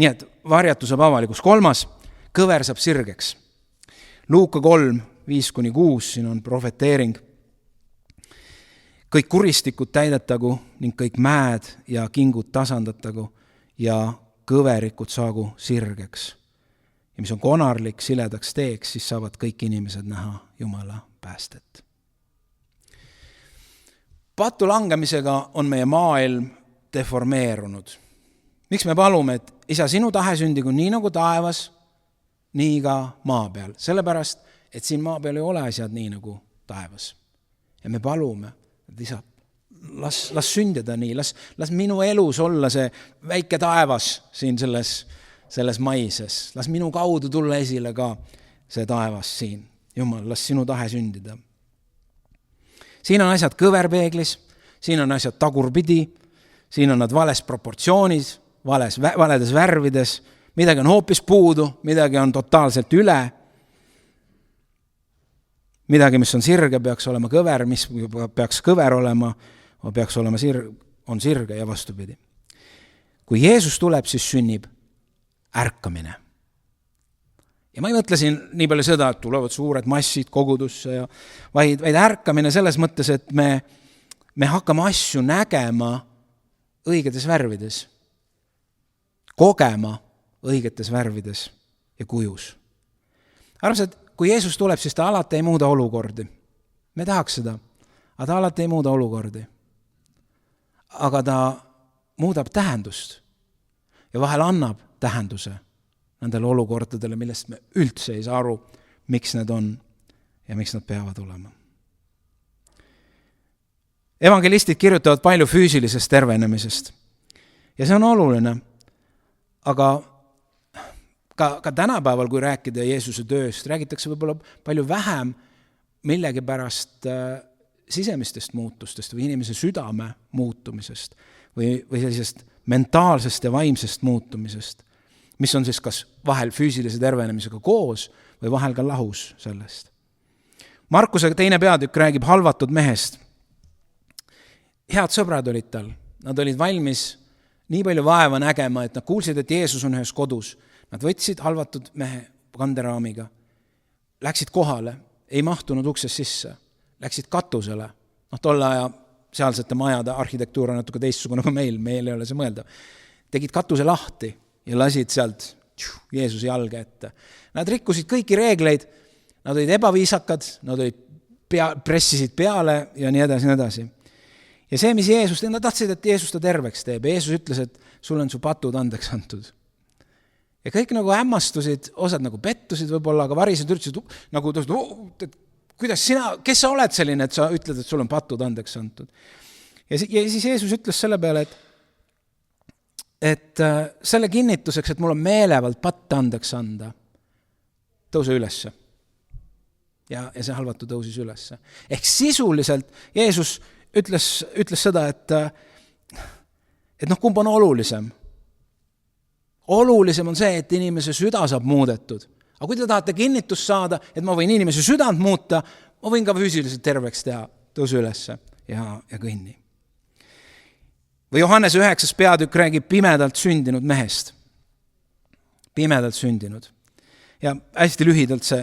Nii et varjatu saab avalikus. 3. kõver saab sirgeks. Luuka 3, 5-6, siin on profeteering. Kõik kuristikud täidetagu ning kõik mäed ja kingud tasandatagu ja kõverikud saagu sirgeks. Ja mis on konarlik siledaks teeks, siis saavad kõik inimesed näha Jumala päästet. Patu langemisega on meie maailm deformeerunud. Miks me palume, et Isa, sinu tahe sündigu nii nagu taevas, nii ka maa peal. Sellepärast, et siin maa peal ei ole asjad nii nagu taevas. Ja me palume, et Isa, las sündida nii, las minu elus olla see väike taevas siin selles maises. Las minu kaudu tulla esile ka see taevas siin. Jumal, las sinu tahe sündida. Siin on asjad kõverpeeglis, siin on asjad tagurpidi, siin on nad vales proportsioonis, valedes värvides, midagi on hoopis puudu, midagi on totaalselt üle. Midagi, mis on sirge, peaks olema kõver, mis peaks kõver olema, peaks olema on sirge ja vastupidi. Kui Jeesus tuleb, siis sünnib ärkamine. Ja ma ei mõtle siin nii palju seda, et tulevad suured massid kogudusse, vaid ärkamine selles mõttes, et me hakkame asju nägema õigetes värvides, kogema õigetes värvides ja kujus. Arvamad, kui Jeesus tuleb, siis ta alati ei muuda olukordi. Me tahaks seda, aga ta alati ei muuda olukordi. Aga ta muudab tähendust ja vahel annab tähenduse nendele olukordadele, millest me üldse ei saa aru, miks need on ja miks nad peavad olema. Evangelistid kirjutavad palju füüsilisest tervenemisest ja see on oluline, aga ka tänapäeval, kui rääkida Jeesuse tööst, räägitakse võib-olla palju vähem millegipärast sisemistest muutustest või inimese südame muutumisest või sellisest mentaalsest ja vaimsest muutumisest, mis on siis kas vahel füüsilise tervenemisega koos või vahel ka lahus sellest. Markuse 2. peatükk räägib halvatud mehest. Head sõbrad olid tal. Nad olid valmis nii palju vaeva nägema, et nad kuulsid, et Jeesus on ühes kodus. Nad võtsid halvatud mehe kanderaamiga, läksid kohale, ei mahtunud uksest sisse, läksid katusele. Tolle aja sealsete majade arhitektuur on natuke teistsugune kui meil ei ole see mõeldav. Tegid katuse lahti ja lasid sealt Jeesuse jalge ette. Nad rikkusid kõiki reegleid, nad olid ebaviisakad, nad olid pressisid peale ja nii edasi. Ja see, mis Jeesus, nad tahtsid, et Jeesus ta terveks teeb. Jeesus ütles, et sul on su patud andeks antud. Ja kõik nagu hämmastusid, osad nagu pettusid võib-olla, aga varised ütlesid, nagu kuidas sina, kes sa oled selline, et sa ütled, et sul on patud andeks antud. Ja siis Jeesus ütles selle peale, et selle kinnituseks, et mul on meelevald patt andeks anda, tõuse ülesse. Ja see halvatu tõusis ülesse. Ehk sisuliselt Jeesus ütles seda, et kumb on olulisem. Olulisem on see, et inimese süda saab muudetud. Aga kui te tahate kinnitust saada, et ma võin inimese südant muuta, ma võin ka füüsiliselt terveks teha, tõusu ülesse ja kõnni. Või Johannese 9. peatükk räägib pimedalt sündinud mehest. Pimedalt sündinud. Ja hästi lühidalt see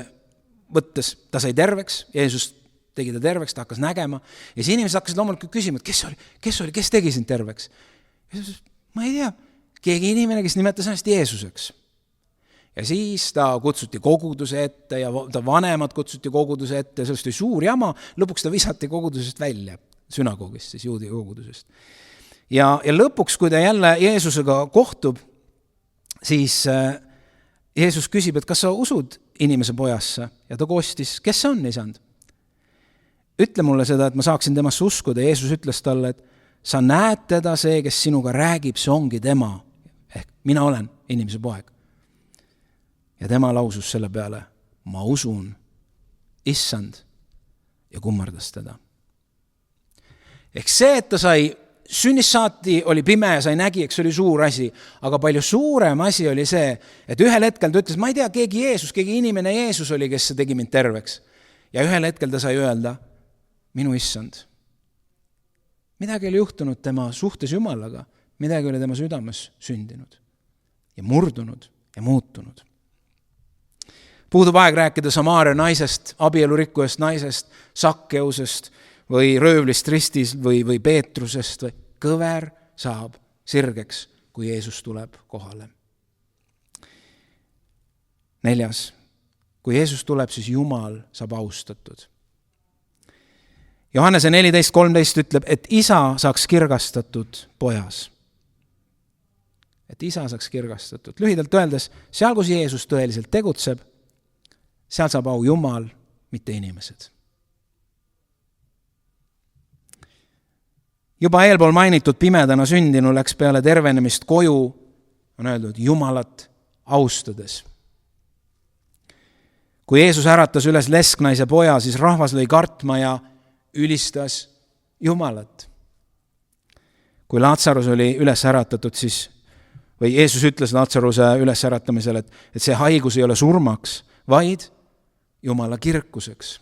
võttes, ta sai terveks, Jeesus tegi ta terveks, ta hakkas nägema ja siis inimesed hakkasid loomulikult küsima, et kes tegi sind terveks? Jeesus, ma ei tea, keegi inimene, kes nimetas ennast Jeesuseks. Ja siis ta kutsuti koguduse ette ja ta vanemad kutsuti koguduse ette, sellest oli suur jama, lõpuks ta visati kogudusest välja, sünagoogist, siis juudi kogudusest. Ja lõpuks, kui ta jälle Jeesusega kohtub, siis Jeesus küsib, et kas sa usud inimese pojasse? Ja ta kostis, kes see on, isand? Ütle mulle seda, et ma saaksin temasse uskuda. Jeesus ütles talle, et sa näed teda, see, kes sinuga räägib, see ongi tema. Ehk mina olen inimese poeg. Ja tema lausus selle peale, ma usun, issand, ja kummardas teda. Ehk see, et ta sai sünnist saati, oli pime ja sai nägi, eks oli suur asi, aga palju suurem asi oli see, et ühel hetkel ta ütles, ma ei tea, keegi inimene Jeesus oli, kes tegi mind terveks. Ja ühel hetkel ta sai öelda, minu issand. Midagi oli juhtunud tema suhtes Jumalaga, midagi oli tema südames sündinud ja murdunud ja muutunud. Puudub aeg rääkida Samaaria naisest, abielurikkujast naisest, Sakkeusest või röövlist ristis või Peetrusest. Kõver saab sirgeks, kui Jeesus tuleb kohale. 4. Kui Jeesus tuleb, siis Jumal saab austatud. Johannese 14.13 ütleb, et isa saaks kirgastatud pojas. Et isa saaks kirgastatud. Lühidalt öeldes, seal, kus Jeesus tõeliselt tegutseb, seal saab au Jumal, mitte inimesed. Juba eelpool mainitud pimedana sündinu läks peale tervenemist koju, on öeldud, Jumalat austades. Kui Jeesus äratas üles lesknaise poja, siis rahvas lõi kartma ja ülistas Jumalat. Kui Laatsarus oli üles äratatud, siis, või Jeesus ütles Laatsaruse üles äratamisel, et see haigus ei ole surmaks, vaid Jumala kirkuseks.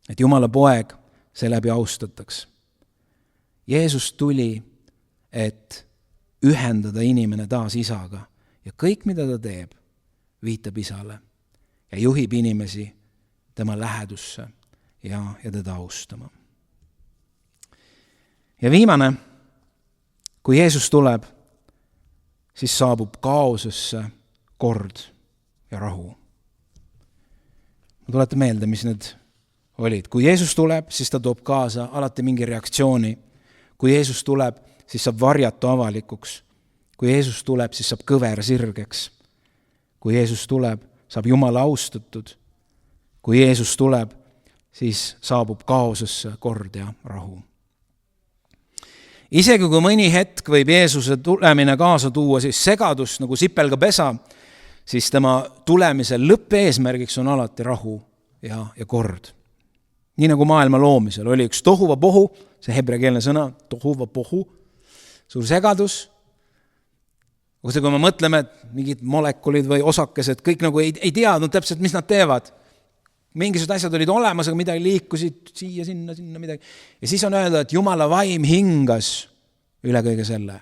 et Jumala poeg seeläbi austataks. Jeesus tuli, et ühendada inimene taas isaga ja kõik, mida ta teeb, viitab isale ja juhib inimesi tema lähedusse ja teda austama. Ja viimane, kui Jeesus tuleb, siis saabub kaosesse kord ja rahu. Ma tuletan meelde, mis need olid. Kui Jeesus tuleb, siis ta toob kaasa alati mingi reaktsiooni. Kui Jeesus tuleb, siis saab varjatu avalikuks. Kui Jeesus tuleb, siis saab kõver sirgeks. Kui Jeesus tuleb, saab Jumala austatud. Kui Jeesus tuleb, siis saabub kaosesse kord ja rahu. Isegi kui mõni hetk võib Jeesuse tulemine kaasa tuua siis segadust nagu sipelga pesa, siis tema tulemise lõppeesmärgiks on alati rahu ja kord. Nii nagu maailma loomisel oli üks tohuva pohu, see hebreakeelne sõna, tohuva pohu, suur segadus. Kui me mõtleme, et mingid molekulid või osakesed, kõik nagu ei teadnud täpselt, mis nad teevad. Mingisugused asjad olid olemas, aga midagi liikusid siia, sinna midagi. Ja siis on öelda, et Jumala vaim hingas üle kõige selle.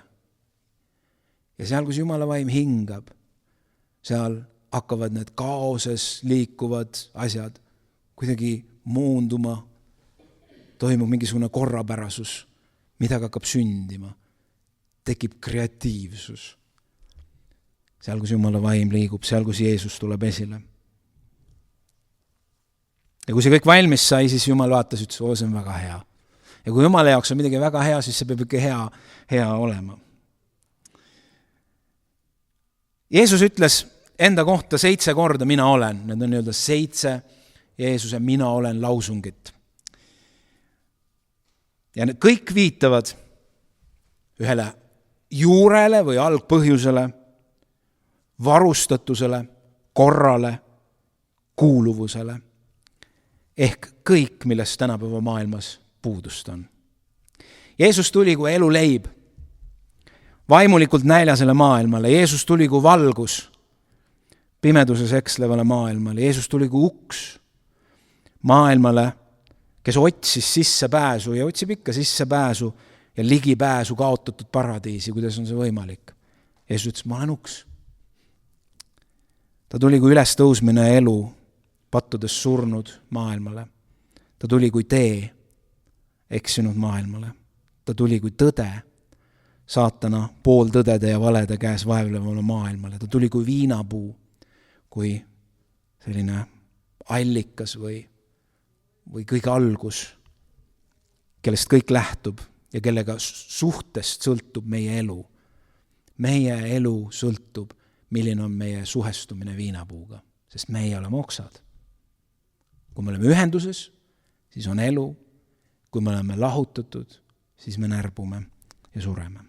Ja seal, kus Jumala vaim hingab, seal hakkavad need kaoses liikuvad asjad kuidagi muunduma, toimub mingisugune korrapärasus, midagi hakkab sündima, tekib kreatiivsus. Seal, kus Jumala vaim liigub, seal, kus Jeesus tuleb esile. Ja kui see kõik valmis sai, siis Jumal vaatas, ütles, see on väga hea. Ja kui Jumala jaoks on midagi väga hea, siis see peab ikka hea olema. Jeesus ütles enda kohta 7 korda mina olen. Need on 7 Jeesuse mina olen lausungit. Ja need kõik viitavad ühele juurele või algpõhjusele, varustatusele, korrale, kuuluvusele. Ehk kõik, millest tänapäeva maailmas puudust on. Jeesus tuli kui elu leib, vaimulikult näljasele maailmale. Jeesus tuli kui valgus pimeduses ekslevale maailmale. Jeesus tuli kui uks maailmale, kes otsis sissepääsu ja otsib ikka sissepääsu ja ligipääsu kaotatud paradiisi. Kuidas on see võimalik? Jeesus ütles, ma olen uks. Ta tuli kui üles tõusmine elu, pattudes surnud maailmale. Ta tuli kui tee eksinud maailmale. Ta tuli kui tõde saatana pooltõdede ja valede käes vaevlevale maailmale. Ta tuli kui viinapuu, kui selline allikas või kõige algus, kellest kõik lähtub ja kellega suhtest sõltub meie elu. Meie elu sõltub, milline on meie suhestumine viinapuuga, sest meie oleme oksad. Kui me oleme ühenduses, siis on elu. Kui me oleme lahutatud, siis me närbume ja sureme.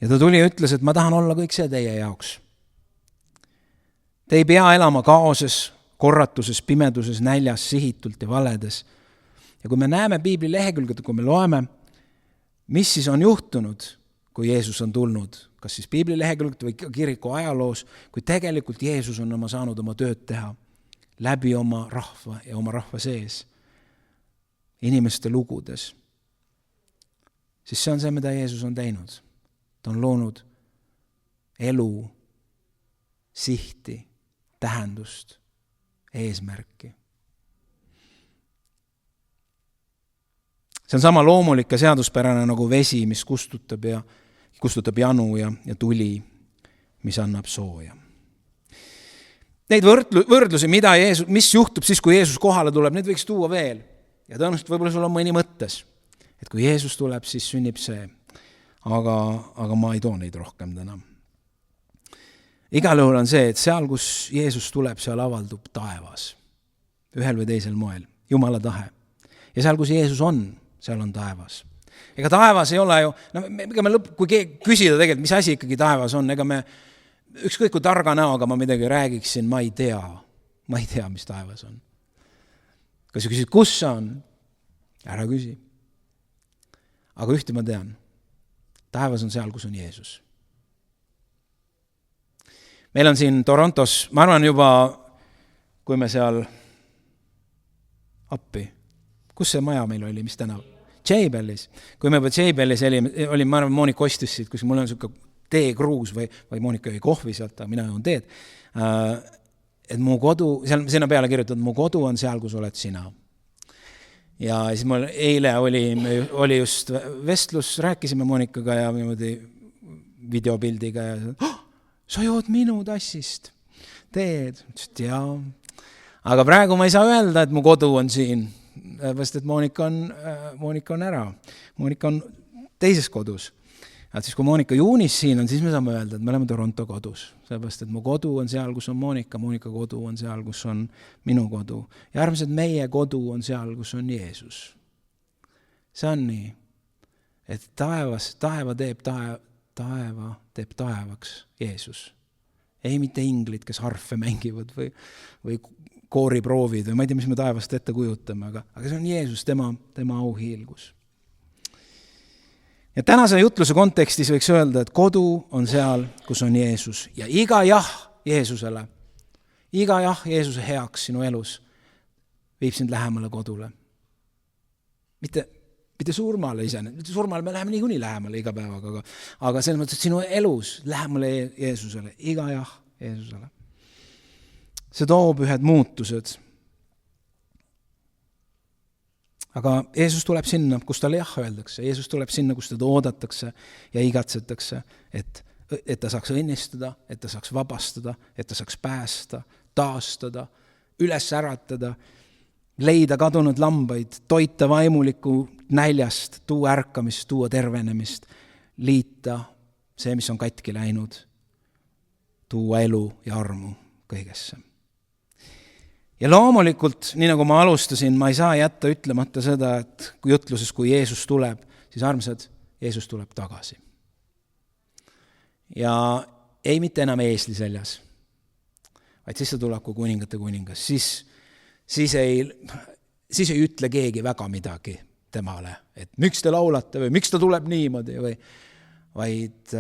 Ja ta tuli ja ütles, et ma tahan olla kõik see teie jaoks. Te ei pea elama kaoses, korratuses, pimeduses, näljas, sihitult ja valedes. Ja kui me näeme piibli lehekülgede, kui me loeme, mis siis on juhtunud, kui Jeesus on tulnud, kas siis piibli lehekülgede või kiriku ajaloos, kui tegelikult Jeesus on saanud oma tööd teha läbi oma rahva ja oma rahva sees, inimeste lugudes, siis see on see, mida Jeesus on teinud. Ta on loonud elu, sihti, tähendust, eesmärki. See on sama loomulik ja seaduspärane nagu vesi, mis kustutab janu ja tuli, mis annab sooja. Neid võrdlusi, mis juhtub siis, kui Jeesus kohale tuleb, need võiks tuua veel. Ja tõenäoliselt võib-olla sul on mõni mõttes, et kui Jeesus tuleb, siis sünnib see. Aga ma ei too neid rohkem täna. Igal juhul on see, et seal, kus Jeesus tuleb, seal avaldub taevas. Ühel või teisel moel. Jumala tahe. Ja seal, kus Jeesus on, seal on taevas. Ega taevas ei ole ju, kui küsida tegelikult, mis asi ikkagi taevas on, ega me ükskõik kui targa näoga ma midagi räägiksin, ma ei tea, mis taevas on. Kas sa küsid, kus see on? Ära küsi. Aga ühte ma tean. Taevas on seal, kus on Jeesus. Meil on siin Torontos, ma arvan juba kui me seal appi, kus see maja meil oli, mis tänav? J-Bellis. Kui me juba J-Bellis oli, ma arvan, Moonika ostis siit, kus mul on selline teekruus või Moonika jõi kohvi sealt, aga mina joon teed. Et mu kodu, sinna peale kirjutatud, mu kodu on seal, kus oled sina. Ja siis mul eile oli just vestlus, rääkisime Moonikaga ja niimoodi videopildiga ja sa jood minu tassist teed. Ja. Aga praegu ma ei saa öelda, et mu kodu on siin, vast et Moonika on ära. Moonika on teises kodus. Et siis kui Moonika juunis siin on, siis me saame öelda, et me oleme Toronto kodus. Sellepärast, et mu kodu on seal, kus on Moonika kodu on seal, kus on minu kodu. Ja armsad, meie kodu on seal, kus on Jeesus. See on nii, et taeva teeb taevaks Jeesus. Ei mitte inglid, kes harfe mängivad või kooriproovid või ma ei tea, mis me taevast ette kujutame, aga see on Jeesus, tema auhiilgus. Ja tänase jutluse kontekstis võiks öelda, et kodu on seal, kus on Jeesus. Ja iga jah Jeesusele, iga jah Jeesuse heaks sinu elus viib sind lähemale kodule. Mitte surmale surmale me läheme niikuinii lähemale iga päevaga, aga selles mõttes, et sinu elus lähemale Jeesusele, iga jah Jeesusele. See toob ühed muutused. Aga Jeesus tuleb sinna, kus talle jah öeldakse. Jeesus tuleb sinna, kus teda oodatakse ja igatsetakse, et ta saaks õnnistada, et ta saaks vabastada, et ta saaks päästa, taastada, üles äratada, leida kadunud lambaid, toita vaimulikku näljast, tuua ärkamist, tuua tervenemist, liita see, mis on katki läinud, tuua elu ja armu kõigesse. Ja loomulikult, nii nagu ma alustasin, ma ei saa jätta ütlemata seda, et kui jutluses, kui Jeesus tuleb, siis armsad, Jeesus tuleb tagasi. Ja ei mitte enam eesli seljas, vaid siis ta tuleb kui kuningate kuningas. Siis ei ütle keegi väga midagi temale, et miks te laulate või miks ta tuleb niimoodi, vaid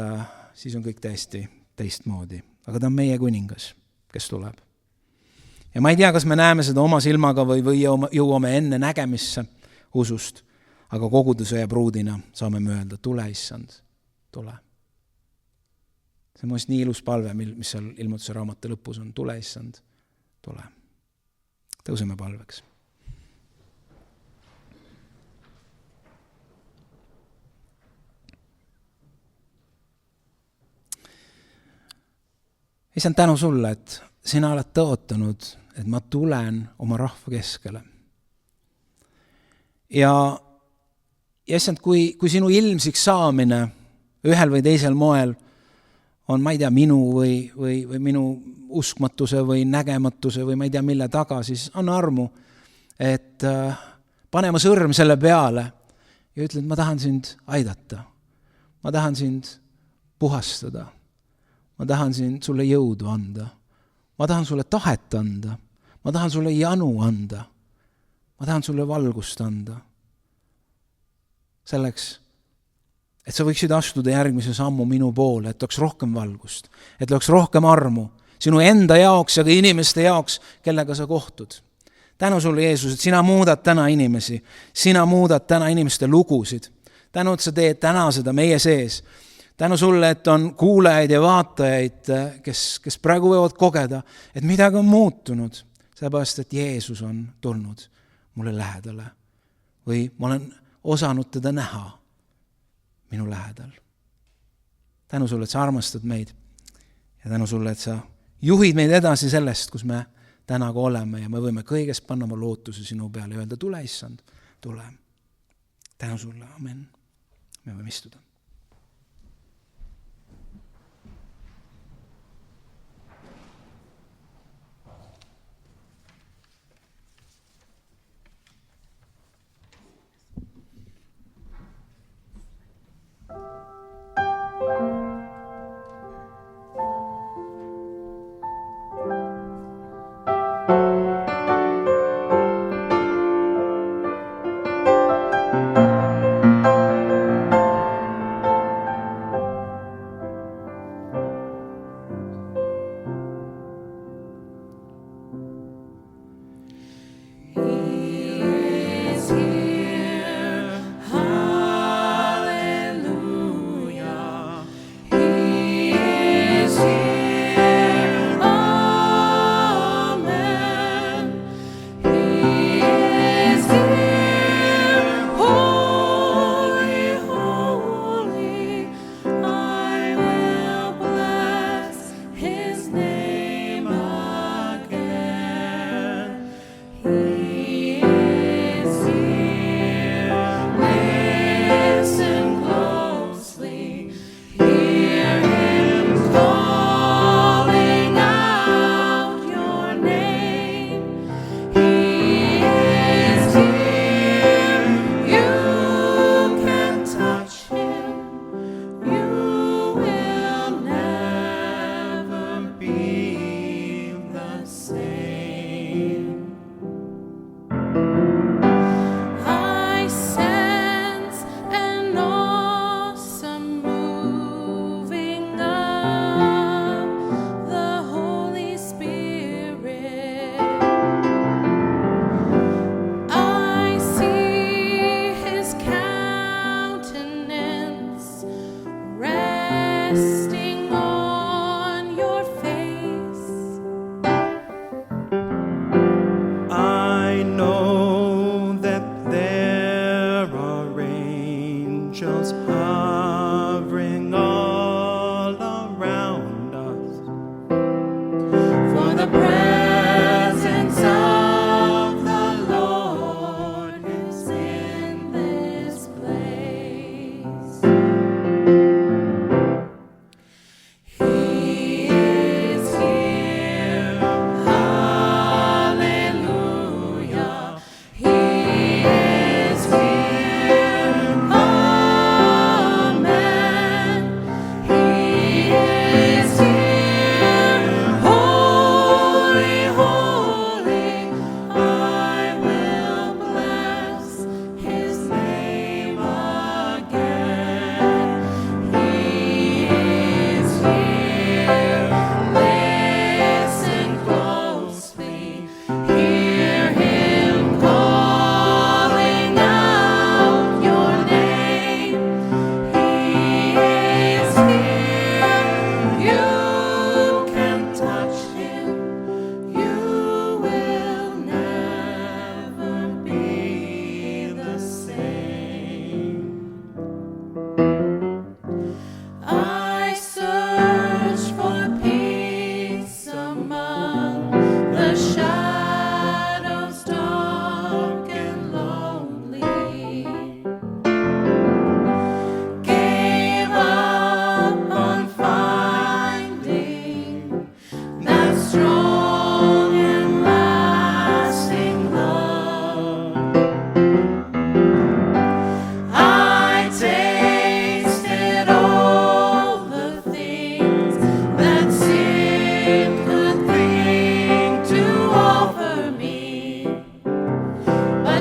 siis on kõik täiesti teistmoodi. Aga ta on meie kuningas, kes tuleb. Ja ma ei tea, kas me näeme seda oma silmaga või jõuame enne nägemisse usust, aga koguduse ja pruudina saame me öelda, tule issand, tule. See on mõist nii ilus palve, mis seal ilmutuse raamatu lõpus on, tule issand, tule. Tõuseme palveks. Issand, tänu sulle, et sina oled tõotanud, et ma tulen oma rahva keskele. Ja issand, kui sinu ilmsiks saamine ühel või teisel moel on, ma ei tea, minu või minu uskmatuse või nägematuse või ma ei tea, mille taga, siis on armu, et pane ma sõrm selle peale ja ütle, et ma tahan sind aidata. Ma tahan sind puhastada. Ma tahan sind sulle jõudu anda. Ma tahan sulle tahet anda. Ma tahan sulle janu anda. Ma tahan sulle valgust anda. Selleks, et sa võiksid astuda järgmise sammu minu poole, et oleks rohkem valgust, et oleks rohkem armu sinu enda jaoks ja ka inimeste jaoks, kellega sa kohtud. Tänu sulle, Jeesus, et sina muudad täna inimesi. Sina muudad täna inimeste lugusid. Tänu, et sa teed täna seda meie sees. Tänu sulle, et on kuulajaid ja vaatajaid, kes praegu võivad kogeda, et midagi on muutunud, sellepärast, et Jeesus on tulnud mulle lähedale või ma olen osanud teda näha minu lähedal. Tänu sulle, et sa armastad meid ja tänu sulle, et sa juhid meid edasi sellest, kus me täna ka oleme ja me võime kõigest panna oma lootuse sinu peale ja öelda, tule issand, tule. Tänu sulle, amen. Me võime istuda.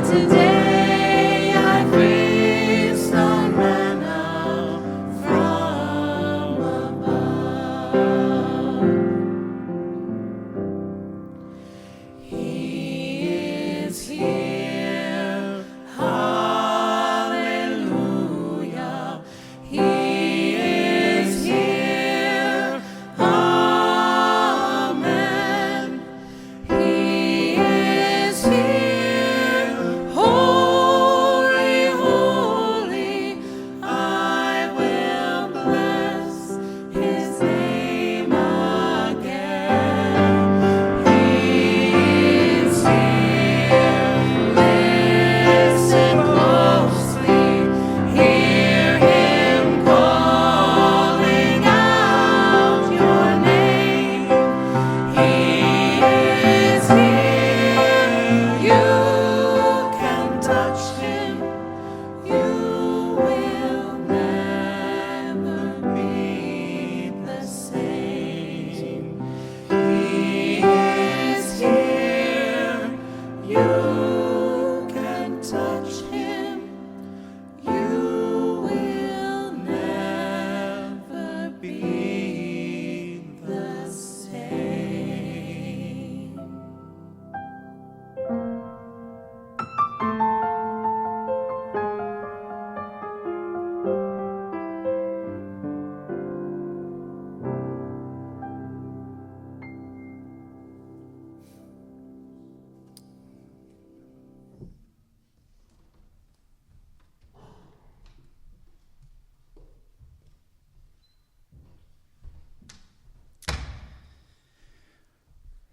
today I feast on manna from above. He is here, hallelujah. He is here, amen. He is here, holy, holy. I will bless his name again. He is here, listen closely, hear him calling out your name. He is here, you can touch him, you will never be the same. He is here, you can touch him, you will never be the same.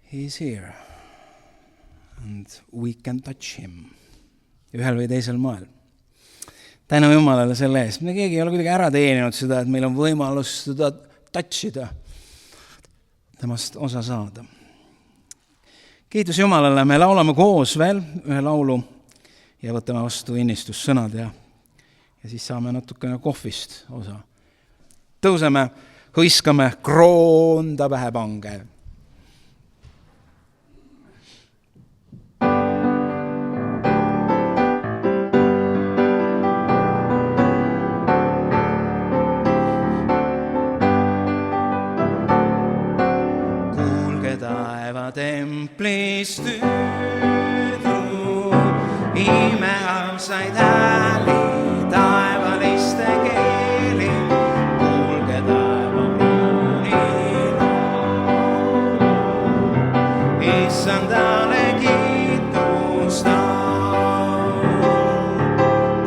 He's here and we can touch him ühel või teisel moel. Tänu Jumalale selle eest. Me keegi ei ole kuidagi ära teeninud seda, et meil on võimalus seda touchida, temast osa saada. Kiitus Jumalale, me laulame koos veel ühe laulu ja võtame vastu innistussõnad ja siis saame natukene kohvist osa. Tõuseme, hõiskame, kroon ta pähe pange. Templis tüüdu, imearmsaid hääli, taevaliste keeli, kuulge taeva kroonil. Issandale kiitust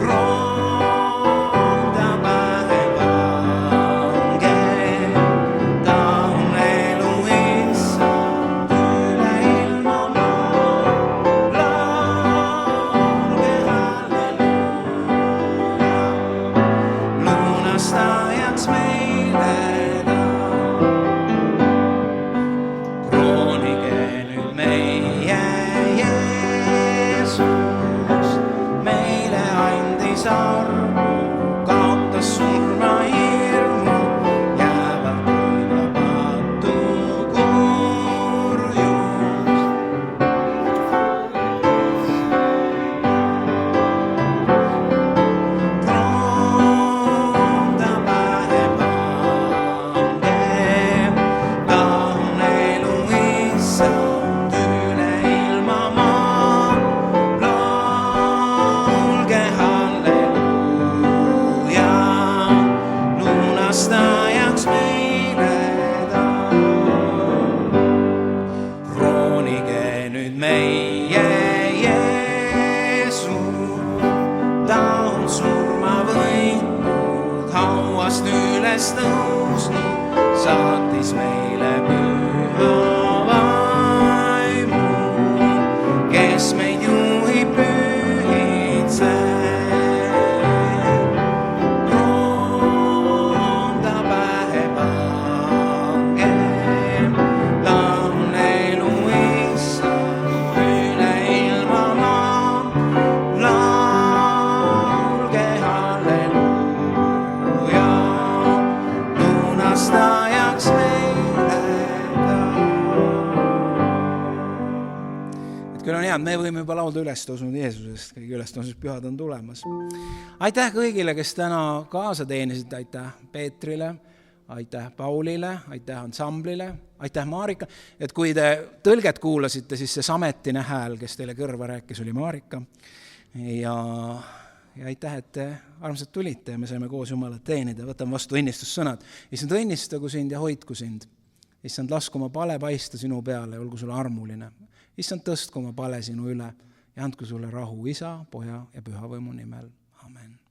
kroon ta pähe pange, ta on elu issa. Saatis meile püha vaimu, kes meid juhib pühitseb. Kroon ta pähe pange, ta on elu issa üle ilma maa. Laulge halleluuja, lunastajaks meil. me võime juba laulda ülestõusnud Jeesusest, kõigi ülestõusnud pühad on tulemas. Aitäh kõigile, kes täna kaasa teenisid, aitäh Peetrile, aitäh Paulile, aitäh ansamblile, aitäh Maarika, et kui te tõlget kuulasite, siis see sametine hääl, kes teile kõrva rääkis, oli Maarika. Ja aitäh, et te armsad tulite ja me saime koos Jumalat teenida. Võtame vastu õnnistussõnad. Issand, õnnistagu sind ja hoidku sind. Issand, lasku oma pale paista sinu peale, olgu sulle armuline. Issand, tõstku oma pale sinu üle ja andku sulle rahu Isa, Poja ja Püha Võimu nimel. Amen.